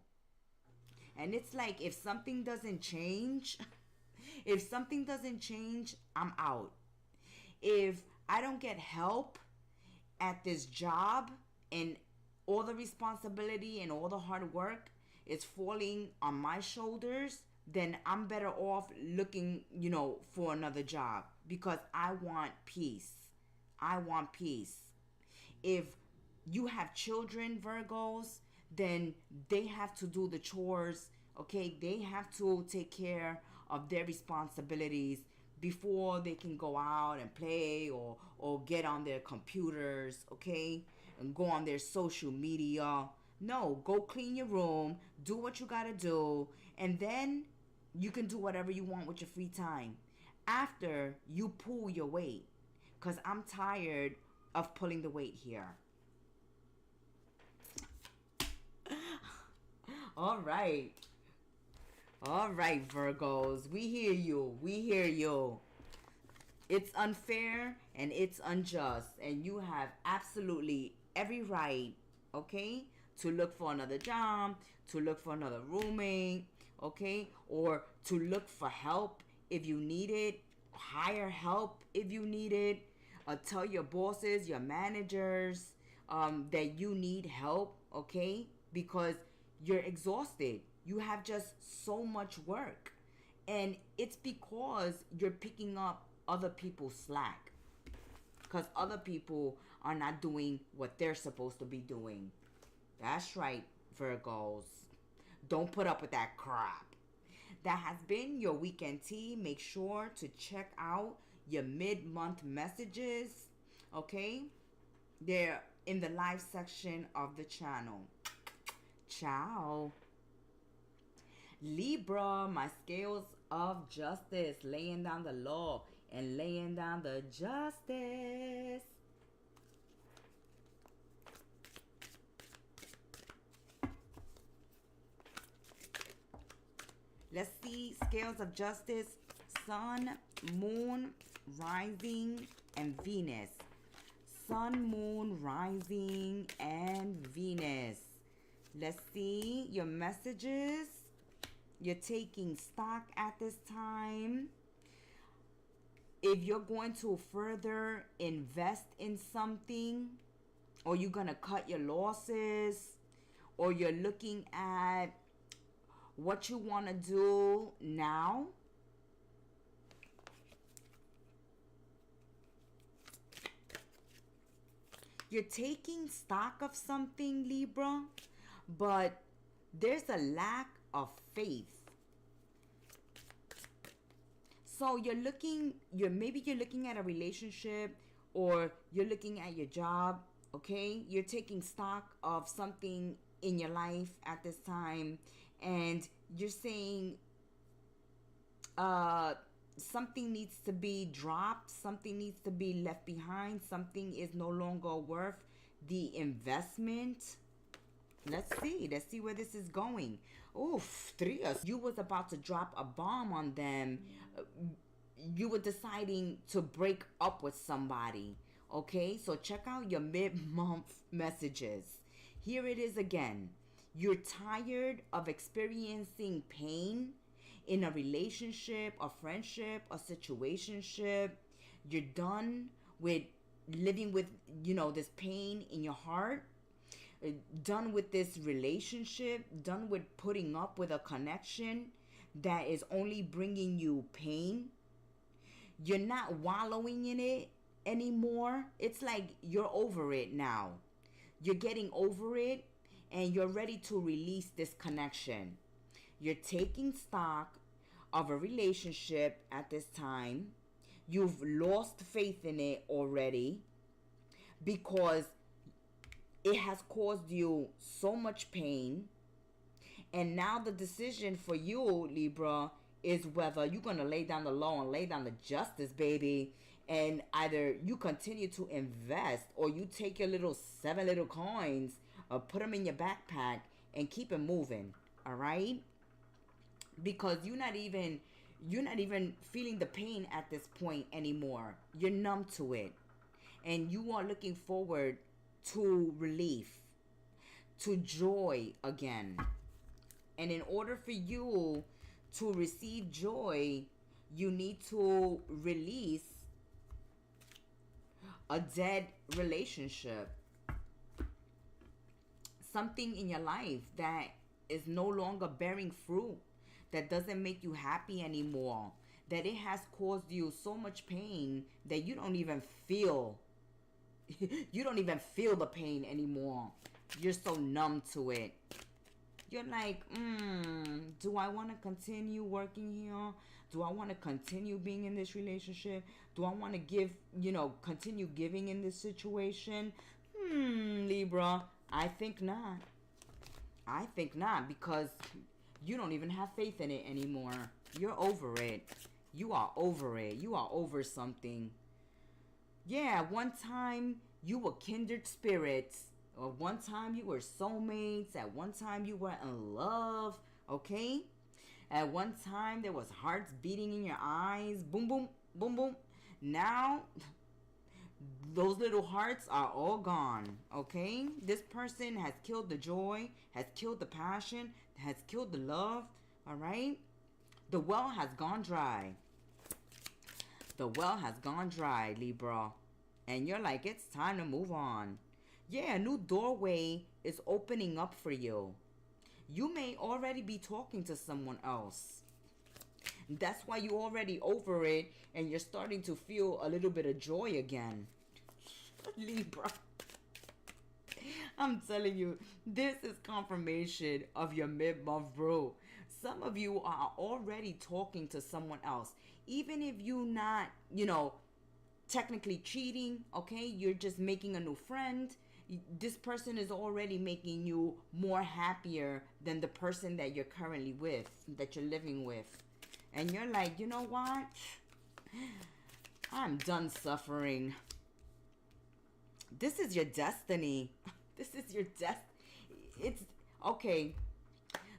And it's like, if something doesn't change, I'm out. If I don't get help at this job, and all the responsibility and all the hard work is falling on my shoulders, then I'm better off looking, for another job, because I want peace. If you have children, Virgos, then they have to do the chores, okay? They have to take care of their responsibilities before they can go out and play, or get on their computers, okay? And go on their social media. No, go clean your room, do what you gotta do, and then you can do whatever you want with your free time after you pull your weight. Because I'm tired of pulling the weight here. All right. All right, Virgos. We hear you. We hear you. It's unfair and it's unjust. And you have absolutely every right, okay, to look for another job, to look for another roommate, okay, or to look for help if you need it, hire help if you need it, tell your bosses, your managers that you need help, okay, because you're exhausted. You have just so much work, and it's because you're picking up other people's slack, because other people are not doing what they're supposed to be doing. That's right, Virgos. Don't put up with that crap. That has been your weekend tea. Make sure to check out your mid-month messages, okay? They're in the live section of the channel. Ciao. Libra, my scales of justice, laying down the law and laying down the justice. Let's see, scales of justice, sun, moon, rising, and Venus. Sun, moon, rising, and Venus. Let's see your messages. You're taking stock at this time. If you're going to further invest in something, or you're going to cut your losses, or you're looking at what you want to do now, you're taking stock of something, Libra, but there's a lack of faith. So maybe you're looking at a relationship, or you're looking at your job, okay? You're taking stock of something in your life at this time, and you're saying something needs to be dropped, something needs to be left behind, something is no longer worth the investment. Let's see where this is going. Oof, you was about to drop a bomb on them. You were deciding to break up with somebody, okay? So check out your mid-month messages. Here it is again. You're tired of experiencing pain in a relationship, a friendship, a situationship. You're done with living with, this pain in your heart. Done with this relationship. Done with putting up with a connection that is only bringing you pain. You're not wallowing in it anymore. It's like you're over it now. You're getting over it, and you're ready to release this connection. You're taking stock of a relationship at this time. You've lost faith in it already because it has caused you so much pain. And now the decision for you, Libra, is whether you're going to lay down the law and lay down the justice, baby. And either you continue to invest, or you take your 7 little coins, put them in your backpack and keep it moving. All right? Because you're not even feeling the pain at this point anymore. You're numb to it. And you are looking forward to relief, to joy again. And in order for you to receive joy, you need to release a dead relationship. Something in your life that is no longer bearing fruit, that doesn't make you happy anymore, that it has caused you so much pain that you don't even feel the pain anymore. You're so numb to it. You're like, do I want to continue working here? Do I want to continue being in this relationship? Do I want to continue giving in this situation? Libra, I think not. I think not, because you don't even have faith in it anymore. You're over it. You are over it. You are over something. Yeah, one time you were kindred spirits. Or one time you were soulmates. At one time you were in love. Okay? At one time there was hearts beating in your eyes. Boom, boom, boom, boom. Now, those little hearts are all gone. Okay? This person has killed the joy, has killed the passion, has killed the love. Alright? The well has gone dry. The well has gone dry, Libra. And you're like, it's time to move on. Yeah, a new doorway is opening up for you. You may already be talking to someone else. That's why you're already over it and you're starting to feel a little bit of joy again. Libra. I'm telling you, this is confirmation of your mid-month brew. Some of you are already talking to someone else. Even if you're not, technically cheating, okay? You're just making a new friend. This person is already making you more happier than the person that you're currently with, that you're living with. And you're like, you know what? I'm done suffering. This is your destiny. This is your It's okay.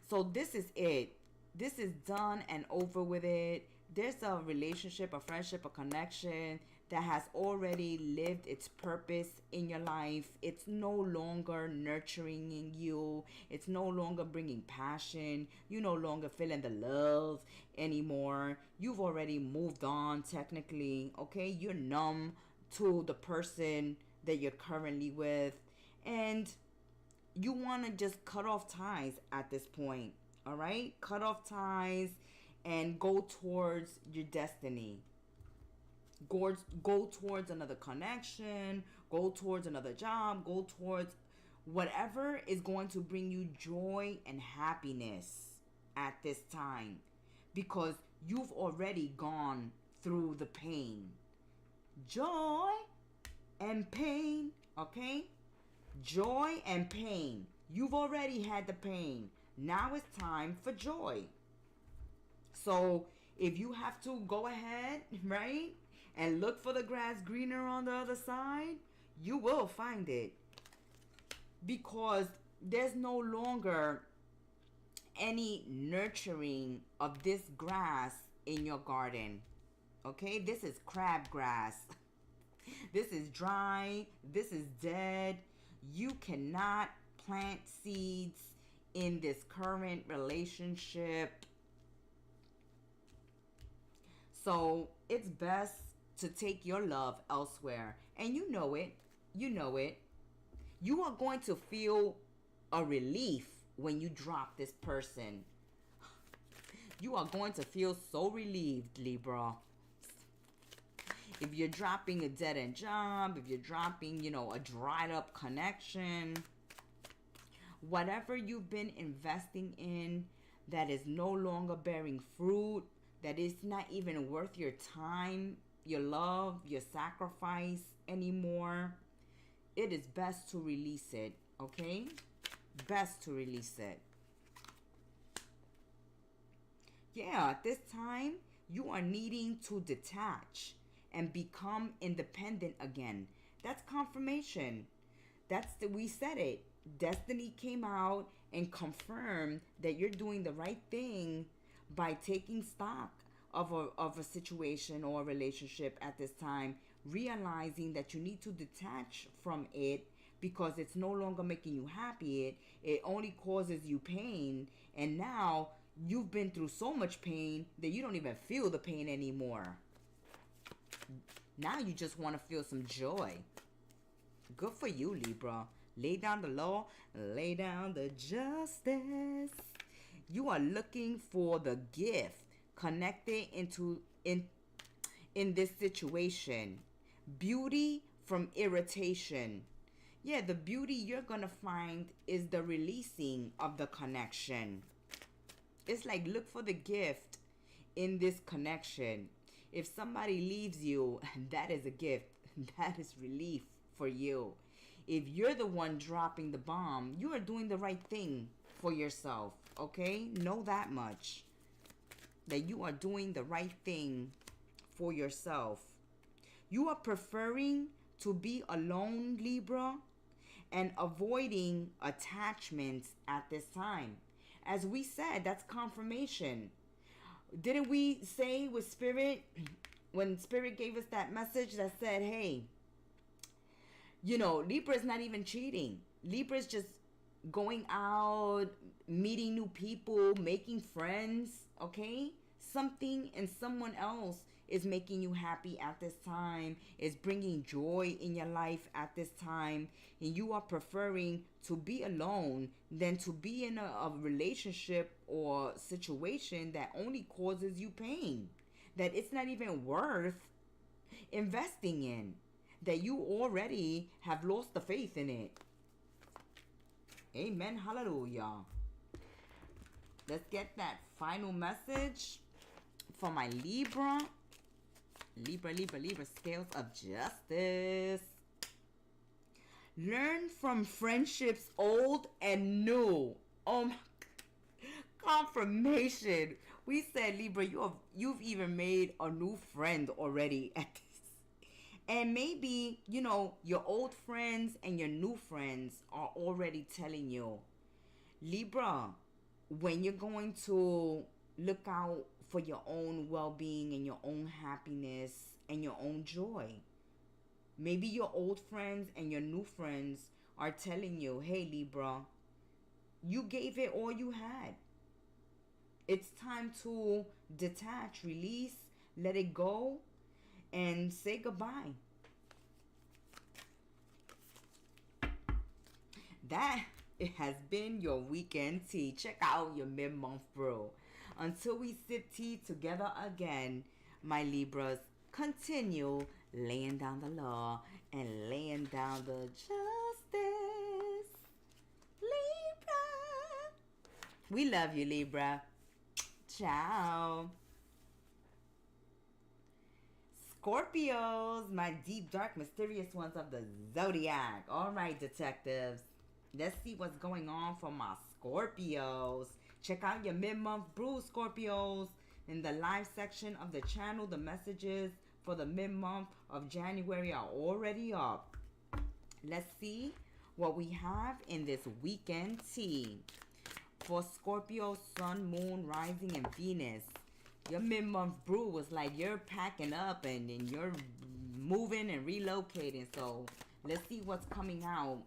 So this is it. This is done and over with it. There's a relationship, a friendship, a connection that has already lived its purpose in your life. It's no longer nurturing you. It's no longer bringing passion. You no longer feeling the love anymore. You've already moved on technically, okay? You're numb to the person that you're currently with. And you want to just cut off ties at this point, all right? Cut off ties and go towards your destiny. Go towards another connection, go towards another job, go towards whatever is going to bring you joy and happiness at this time, because you've already gone through the pain. Joy and pain, okay? Joy and pain. You've already had the pain. Now it's time for joy. So if you have to go ahead, right, and look for the grass greener on the other side, you will find it. Because there's no longer any nurturing of this grass in your garden. Okay? This is crabgrass. This is dry. This is dead. You cannot plant seeds in this current relationship. So it's best to take your love elsewhere. And you know it. You know it. You are going to feel a relief when you drop this person. You are going to feel so relieved, Libra. If you're dropping a dead-end job, if you're dropping, a dried-up connection, whatever you've been investing in that is no longer bearing fruit, that is not even worth your time, your love, your sacrifice anymore, it is best to release it, okay? Best to release it. Yeah, at this time, you are needing to detach and become independent again. That's confirmation. We said it. Destiny came out and confirmed that you're doing the right thing by taking stock of a situation or a relationship at this time, realizing that you need to detach from it because it's no longer making you happy. It only causes you pain, and now you've been through so much pain that you don't even feel the pain anymore. Now you just want to feel some joy. Good for you, Libra. Lay down the law, lay down the justice. You are looking for the gift connected in this situation. Beauty from irritation. Yeah, the beauty you're gonna find is the releasing of the connection. It's like, look for the gift in this connection. If somebody leaves you, that is a gift. That is relief for you. If you're the one dropping the bomb, you are doing the right thing for yourself, okay? Know that much. That you are doing the right thing for yourself. You are preferring to be alone, Libra, and avoiding attachments at this time. As we said, that's confirmation. Didn't we say with Spirit, when Spirit gave us that message that said, hey, you know, Libra is not even cheating. Libra is just going out, meeting new people, making friends, okay? Something and someone else is making you happy at this time, is bringing joy in your life at this time, and you are preferring to be alone than to be in a relationship or situation that only causes you pain, that it's not even worth investing in, that you already have lost the faith in it. Amen. Hallelujah. Let's get that final message for my Libra. Libra, scales of justice. Learn from friendships old and new. Oh my, confirmation. We said, Libra, you've even made a new friend already at this. And maybe, you know, your old friends and your new friends are already telling you, Libra, when you're going to look out for your own well-being and your own happiness and your own joy. Maybe your old friends and your new friends are telling you, hey, Libra, you gave it all you had. It's time to detach, release, let it go, and say goodbye. That it has been your weekend tea. Check out your mid-month brew. Until we sip tea together again, my Libras, continue laying down the law and laying down the justice. Libra. We love you, Libra. Ciao. Scorpios, my deep, dark, mysterious ones of the Zodiac. All right, detectives. Let's see what's going on for my Scorpios. Check out your mid-month brew, Scorpios. In the live section of the channel, the messages for the mid-month of January are already up. Let's see what we have in this weekend tea. For Scorpio, Sun, Moon, Rising, and Venus. Your mid-month brew was like you're packing up and you're moving and relocating. So let's see what's coming out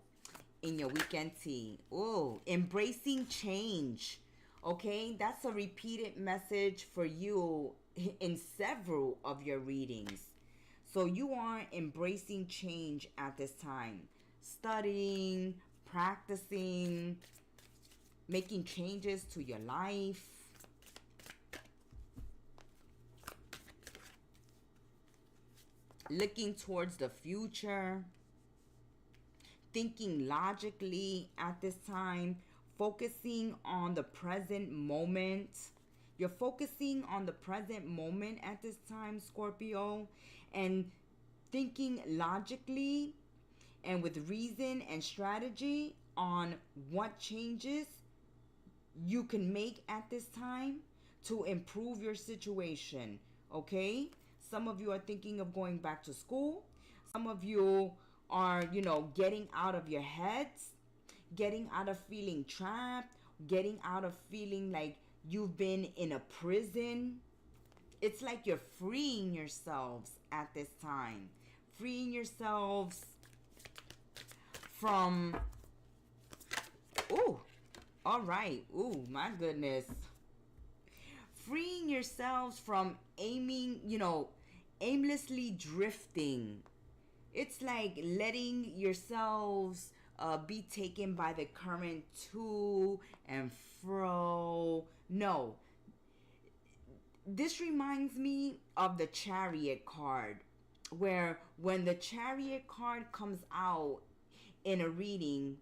in your weekend tea. Oh, embracing change. Okay, that's a repeated message for you in several of your readings. So you are embracing change at this time. Studying, practicing, making changes to your life. Looking towards the future. Thinking logically at this time. Focusing on the present moment. You're focusing on the present moment at this time, Scorpio, and thinking logically and with reason and strategy on what changes you can make at this time to improve your situation, okay? Some of you are thinking of going back to school. Some of you are, getting out of your heads, getting out of feeling trapped, getting out of feeling like you've been in a prison. It's like you're freeing yourselves at this time. Freeing yourselves from... Ooh, all right. Ooh, my goodness. Freeing yourselves from aimlessly drifting. It's like letting yourselves be taken by the current to and fro. No. This reminds me of the Chariot card, where when the Chariot card comes out in a reading,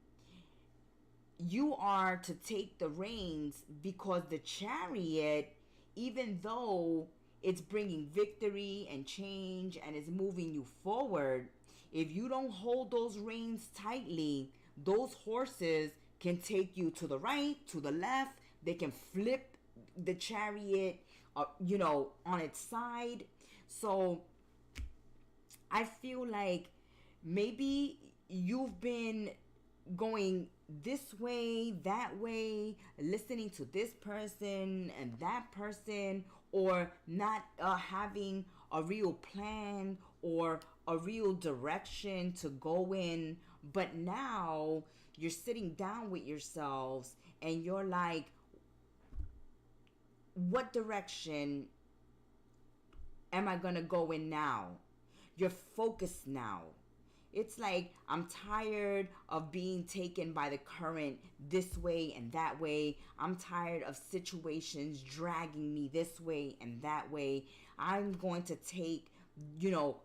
you are to take the reins, because the Chariot, even though it's bringing victory and change and is moving you forward, if you don't hold those reins tightly, those horses can take you to the right, to the left. They can flip the chariot, on its side. So I feel like maybe you've been going this way, that way, listening to this person and that person, or not having a real plan or a real direction to go in. But now you're sitting down with yourselves and you're like, what direction am I gonna go in now? You're focused now. It's like, I'm tired of being taken by the current this way and that way. I'm tired of situations dragging me this way and that way. I'm going to take,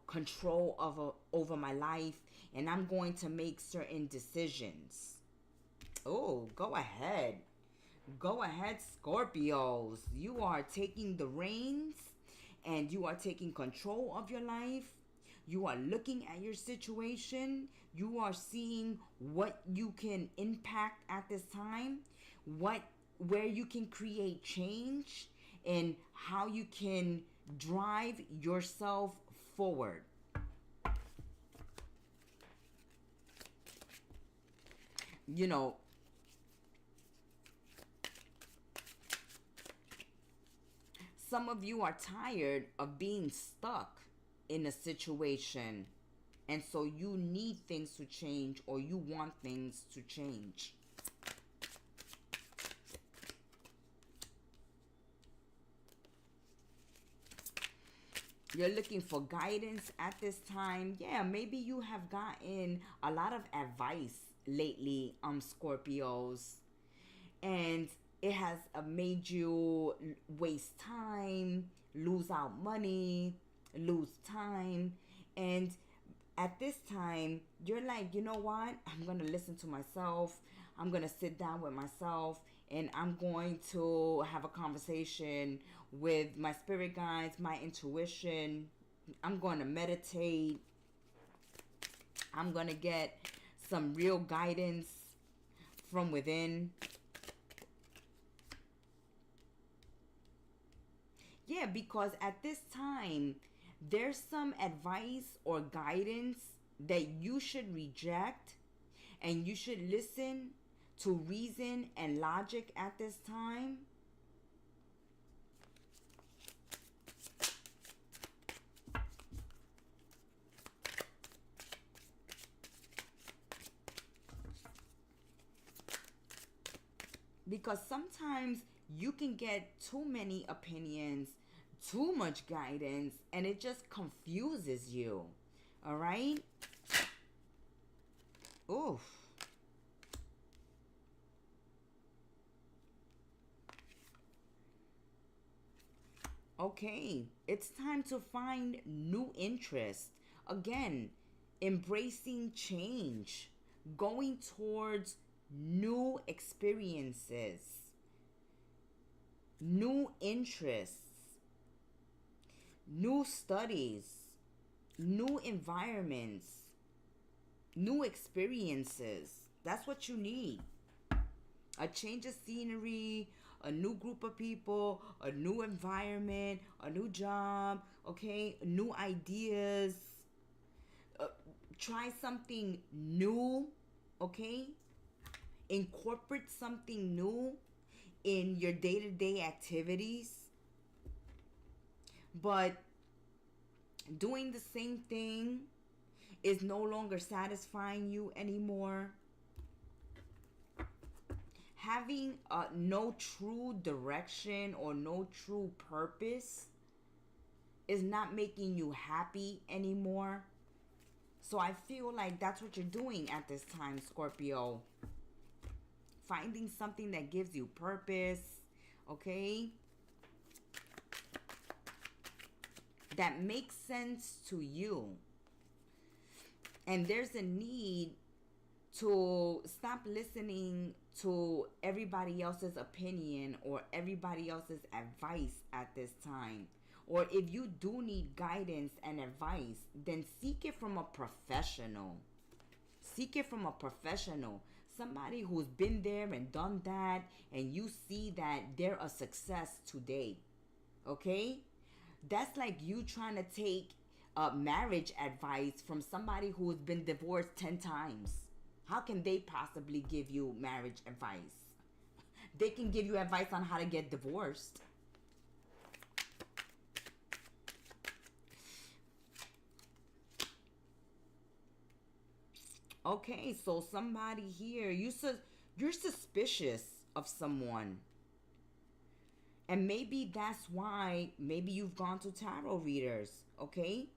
control over my life, and I'm going to make certain decisions. Oh, go ahead. Go ahead, Scorpios. You are taking the reins and you are taking control of your life. You are looking at your situation. You are seeing what you can impact at this time, where you can create change, and how you can drive yourself forward. Some of you are tired of being stuck in a situation, and so you need things to change, or you want things to change. You're looking for guidance at this time. Yeah, maybe you have gotten a lot of advice lately, Scorpios, and it has made you waste time, lose out money, lose time. And at this time, you're like, you know what? I'm going to listen to myself. I'm going to sit down with myself, and I'm going to have a conversation with my spirit guides, my intuition. I'm going to meditate. I'm going to get some real guidance from within. Yeah, because at this time, there's some advice or guidance that you should reject, and you should listen to reason and logic at this time. Because sometimes you can get too many opinions, too much guidance, and it just confuses you. All right? Oof. Okay, it's time to find new interest. Again, embracing change, going towards new experiences, new interests, new studies, new environments, new experiences. That's what you need. A change of scenery, a new group of people, a new environment, a new job, okay? New ideas. Try something new, okay? Incorporate something new in your day-to-day activities. But doing the same thing is no longer satisfying you anymore. Having no true direction or no true purpose is not making you happy anymore. So I feel like that's what you're doing at this time, Scorpio. Finding something that gives you purpose, okay? That makes sense to you. And there's a need to stop listening to everybody else's opinion or everybody else's advice at this time. Or if you do need guidance and advice, then seek it from a professional. Seek it from a professional. somebody who's been there and done that, and you see that they're a success today. Okay? That's like you trying to take marriage advice from somebody who has been divorced 10 times. How can they possibly give you marriage advice? They can give you advice on how to get divorced. Okay, so somebody here, you're suspicious of someone. And maybe that's why maybe you've gone to tarot readers, okay?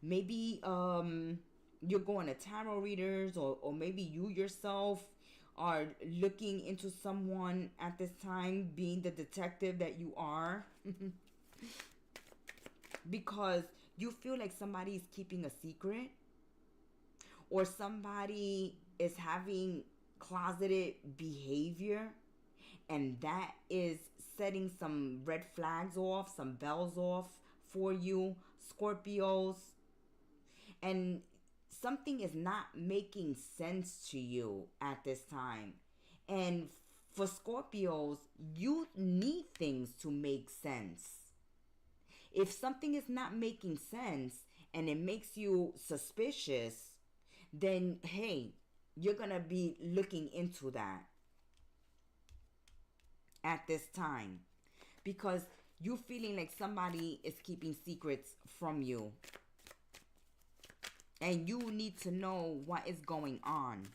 Maybe you're going to tarot readers, or maybe you yourself are looking into someone at this time, being the detective that you are. Because you feel like somebody is keeping a secret, or somebody is having closeted behavior, and that is setting some red flags off, some bells off for you, Scorpios. And something is not making sense to you at this time. And for Scorpios, you need things to make sense. If something is not making sense and it makes you suspicious, then hey, you're going to be looking into that at this time, because you're feeling like somebody is keeping secrets from you, and you need to know what is going on,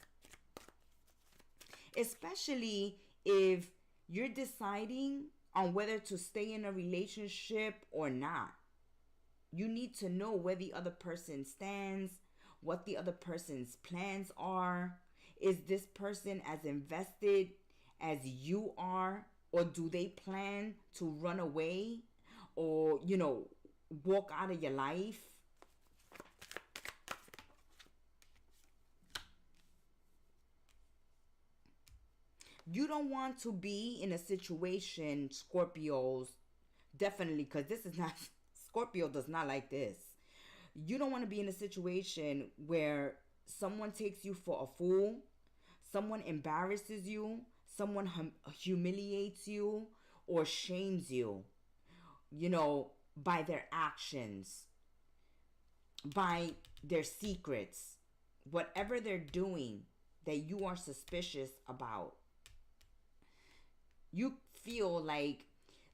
especially if you're deciding on whether to stay in a relationship or not. You need to know where the other person stands, what the other person's plans are. Is this person as invested as you are, or do they plan to run away, or walk out of your life? You don't want to be in a situation, Scorpios, definitely, because this is not, Scorpio does not like this. You don't want to be in a situation where someone takes you for a fool, someone embarrasses you, someone humiliates you or shames you, by their actions, by their secrets, whatever they're doing that you are suspicious about. You feel like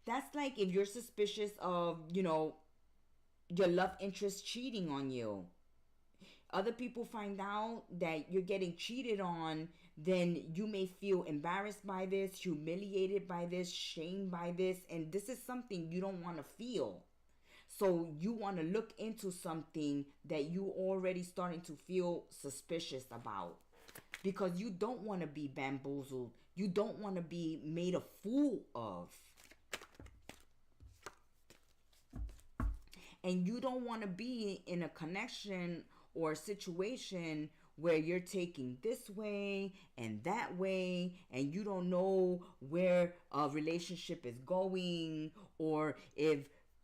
that's like if you're suspicious of, your love interest cheating on you. Other people find out that you're getting cheated on, then you may feel embarrassed by this, humiliated by this, shamed by this, and this is something you don't want to feel. So you want to look into something that you already starting to feel suspicious about, because you don't want to be bamboozled. You don't want to be made a fool of. And you don't want to be in a connection or a situation where you're taking this way and that way, and you don't know where a relationship is going, or if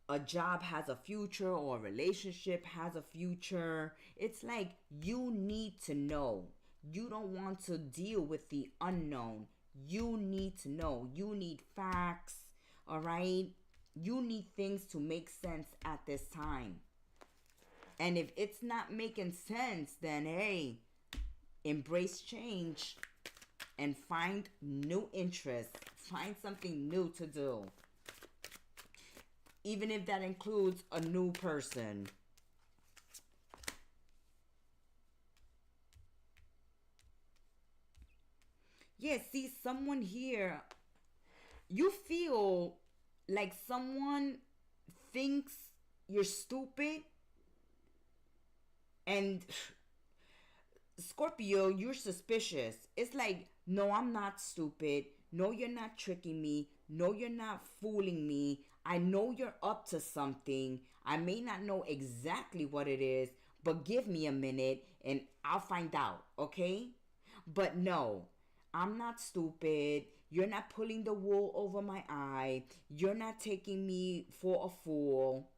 a job has a future or a relationship has a future. It's like you need to know. You don't want to deal with the unknown. You need to know. You need facts, all right? You need things to make sense at this time. And if it's not making sense, then hey, embrace change and find new interests. Find something new to do. Even if that includes a new person. Yeah, see, someone here, you feel like someone thinks you're stupid, and Scorpio, you're suspicious. It's like, no, I'm not stupid. No, you're not tricking me. No, you're not fooling me. I know you're up to something. I may not know exactly what it is, but give me a minute and I'll find out, okay? But no, I'm not stupid. You're not pulling the wool over my eye. You're not taking me for a fool.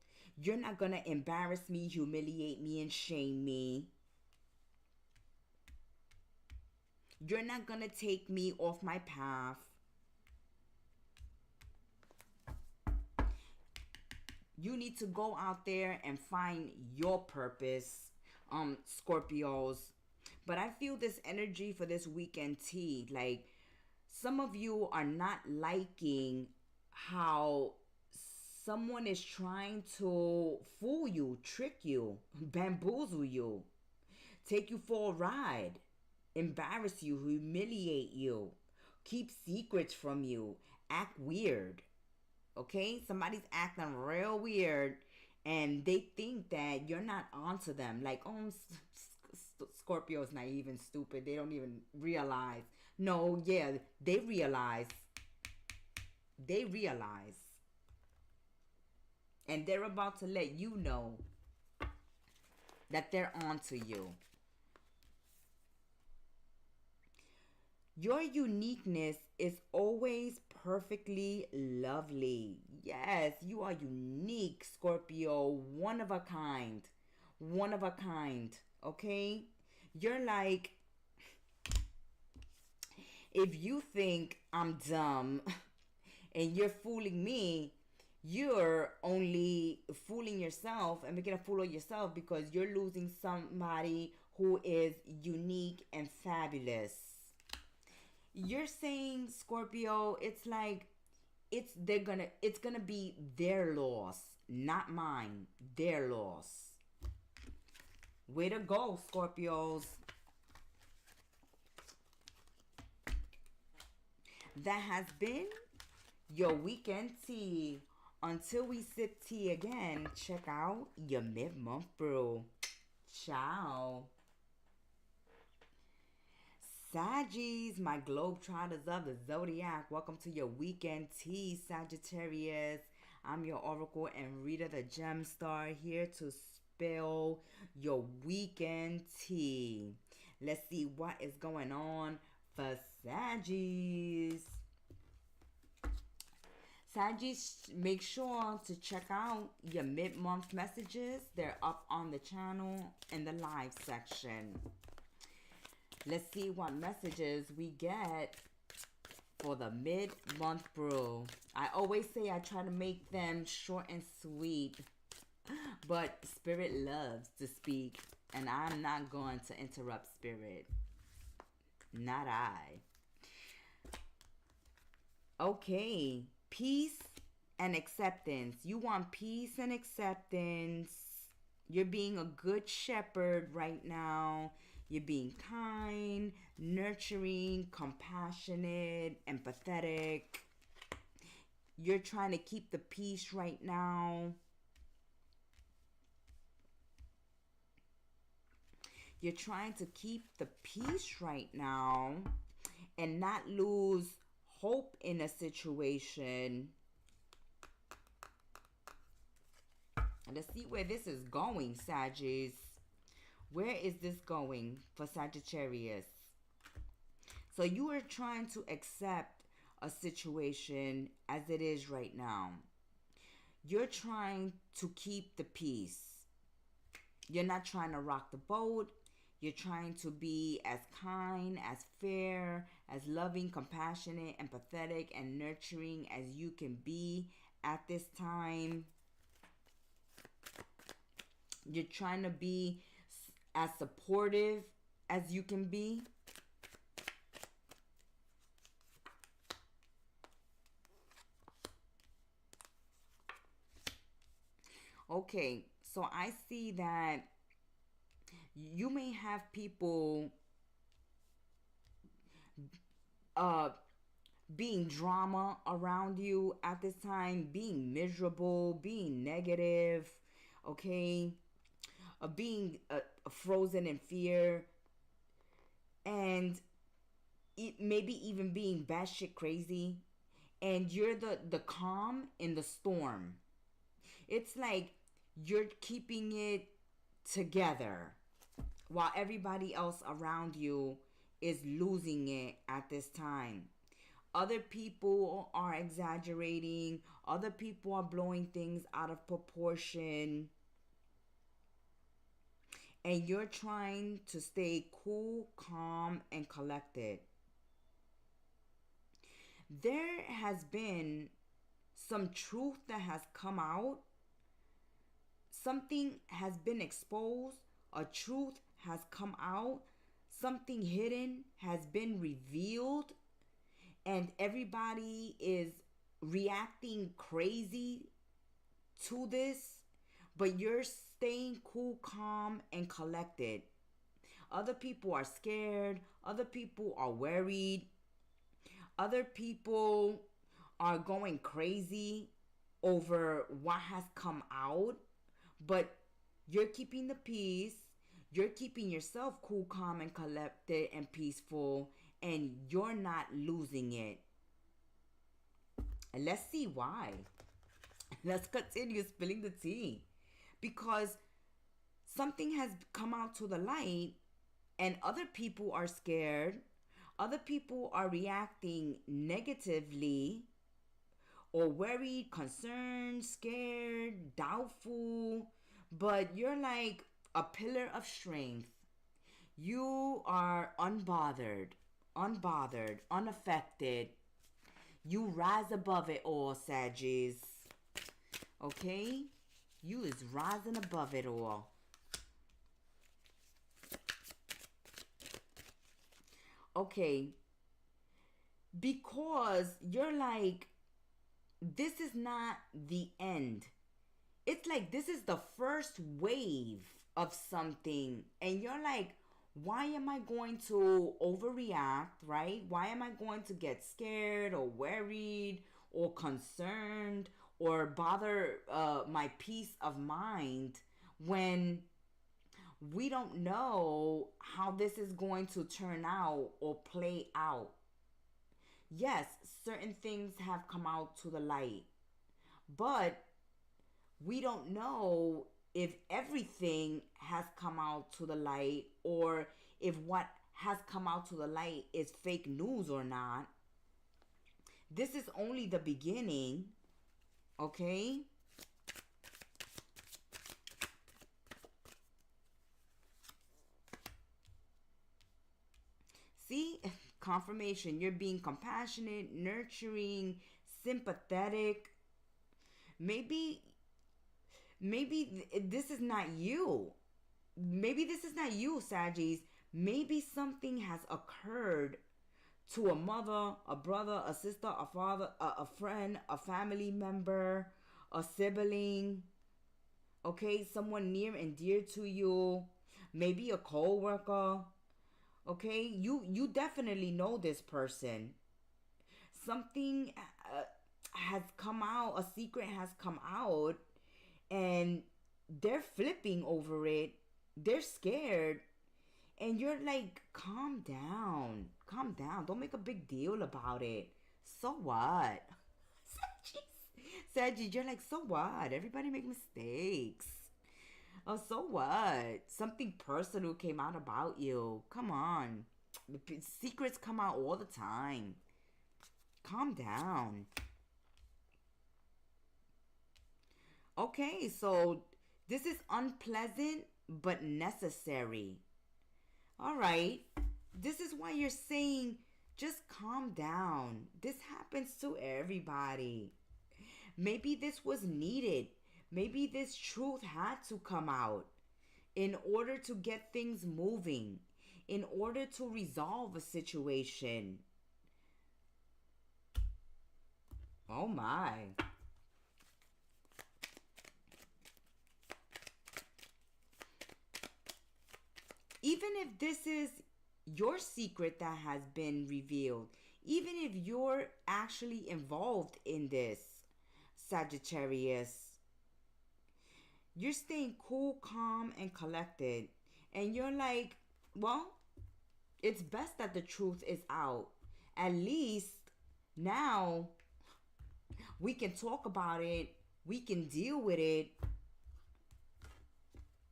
You're not going to embarrass me, humiliate me, and shame me. You're not going to take me off my path. You need to go out there and find your purpose, Scorpios. But I feel this energy for this weekend tea. Like, some of you are not liking how someone is trying to fool you, trick you, bamboozle you, take you for a ride, embarrass you, humiliate you, keep secrets from you, act weird. Okay? Somebody's acting real weird and they think that you're not onto them. Like, oh, Scorpio's naive and stupid. They don't even realize. No, yeah, they realize. They realize. And they're about to let you know that they're onto you. Your uniqueness is always perfectly lovely. Yes, you are unique, Scorpio. One of a kind. One of a kind. Okay? You're like, if you think I'm dumb and you're fooling me, you're only fooling yourself and making a fool of yourself because you're losing somebody who is unique and fabulous. You're saying, Scorpio, it's like it's gonna be their loss, not mine. Their loss. Way to go, Scorpios. That has been your weekend tea. Until we sip tea again, check out your mid-month brew. Ciao. Saggies, my globetrotters of the Zodiac. Welcome to your weekend tea, Sagittarius. I'm your oracle and reader, the gem star, here to spill your weekend tea. Let's see what is going on for Saggies. Saggies, make sure to check out your mid-month messages. They're up on the channel in the live section. Let's see what messages we get for the mid-month brew. I always say I try to make them short and sweet, but Spirit loves to speak, and I'm not going to interrupt Spirit. Not I. Okay. Peace and acceptance. You want peace and acceptance. You're being a good shepherd right now. You're being kind, nurturing, compassionate, empathetic. You're trying to keep the peace right now. You're trying to keep the peace right now and not lose hope in a situation. And let's see where this is going, Sagittarius. Where is this going for Sagittarius? So you are trying to accept a situation as it is right now. You're trying to keep the peace. You're not trying to rock the boat. You're trying to be as kind, as fair, as loving, compassionate, empathetic, and nurturing as you can be at this time. You're trying to be as supportive as you can be. Okay, so I see that you may have people being drama around you at this time, being miserable, being negative, okay, being frozen in fear, and maybe even being batshit crazy, and you're the calm in the storm. It's like you're keeping it together while everybody else around you is losing it at this time. Other people are exaggerating. Other people are blowing things out of proportion. and you're trying to stay cool, calm, and collected. There has been some truth that has come out. Something has been exposed. A truth has come out. Something hidden has been revealed. And everybody is reacting crazy to this. But you're staying cool, calm, and collected. Other people are scared. Other people are worried. Other people are going crazy over what has come out, but you're keeping the peace. You're keeping yourself cool, calm, and collected and peaceful, and you're not losing it. And let's see why. Let's continue spilling the tea. Because something has come out to the light, and other people are scared. Other people are reacting negatively or worried, concerned, scared, doubtful. But you're like a pillar of strength. You are unbothered, unaffected. You rise above it all, Saggies. Okay? You is rising above it all. Okay, because you're like, this is not the end. It's like this is the first wave of something, and you're like, why am I going to overreact, right? Why am I going to get scared or worried or concerned or bother my peace of mind when we don't know how this is going to turn out or play out? Yes, certain things have come out to the light, but we don't know if everything has come out to the light or if what has come out to the light is fake news or not. This is only the beginning, okay? See, confirmation. You're being compassionate, nurturing, sympathetic. Maybe this is not you. Maybe this is not you, Saggies. Maybe something has occurred to a mother, a brother, a sister, a father, a friend, a family member, a sibling, okay? Someone near and dear to you. Maybe a co-worker. Okay, you definitely know this person. Something has come out, a secret has come out, and they're flipping over it. They're scared, and you're like, calm down, calm down. Don't make a big deal about it. So what? Saggies, you're like, so what? Everybody make mistakes. Oh, so what? Something personal came out about you. Come on. Secrets come out all the time. Calm down. Okay, so this is unpleasant but necessary. All right. This is why you're saying just calm down. This happens to everybody. Maybe this was needed. Maybe this truth had to come out in order to get things moving, in order to resolve a situation. Oh my. Even if this is your secret that has been revealed, even if you're actually involved in this, Sagittarius, you're staying cool, calm, and collected. And you're like, well, it's best that the truth is out. At least now we can talk about it. We can deal with it.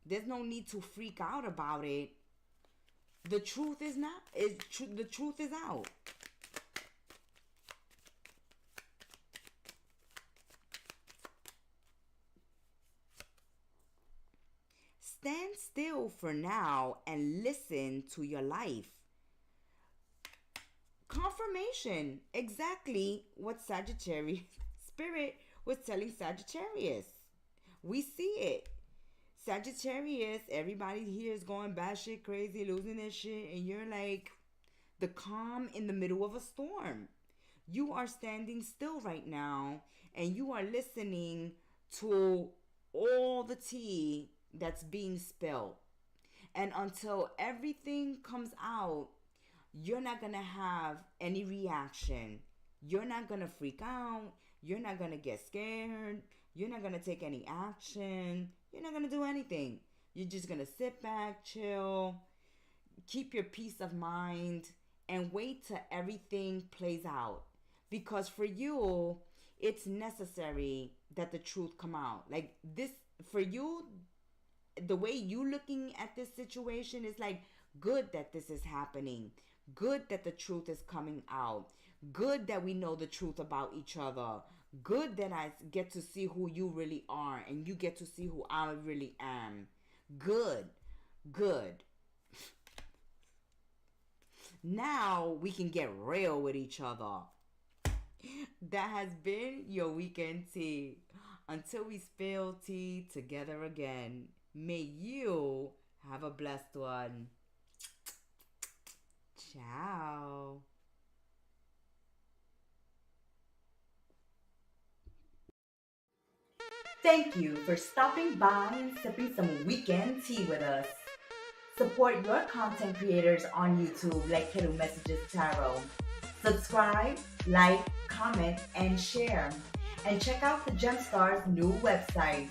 There's no need to freak out about it. The truth is not. The truth is out. Stand still for now and listen to your life. Confirmation, exactly what Sagittarius Spirit was telling Sagittarius. We see it. Sagittarius, everybody here is going batshit crazy, losing their shit, and you're like the calm in the middle of a storm. You are standing still right now, and you are listening to all the tea that's being spilled. And until everything comes out, you're not going to have any reaction. You're not going to freak out. You're not going to get scared. You're not going to take any action. You're not going to do anything. You're just going to sit back, chill, keep your peace of mind, and wait till everything plays out. Because for you, it's necessary that the truth come out. Like this, for you, the way you looking at this situation is like, good that this is happening. Good that the truth is coming out. Good that we know the truth about each other. Good that I get to see who you really are and you get to see who I really am. Good. Now we can get real with each other. That has been your weekend tea. Until we spill tea together again, may you have a blessed one. Ciao. Thank you for stopping by and sipping some weekend tea with us. Support your content creators on YouTube like Kettle Messages Tarot. Subscribe, like, comment, and share. And check out the Gemstar's new website,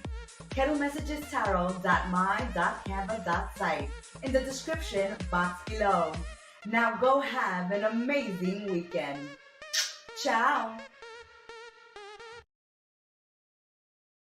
kettlemessagestarot.my.canva.site, in the description box below. Now go have an amazing weekend. Ciao!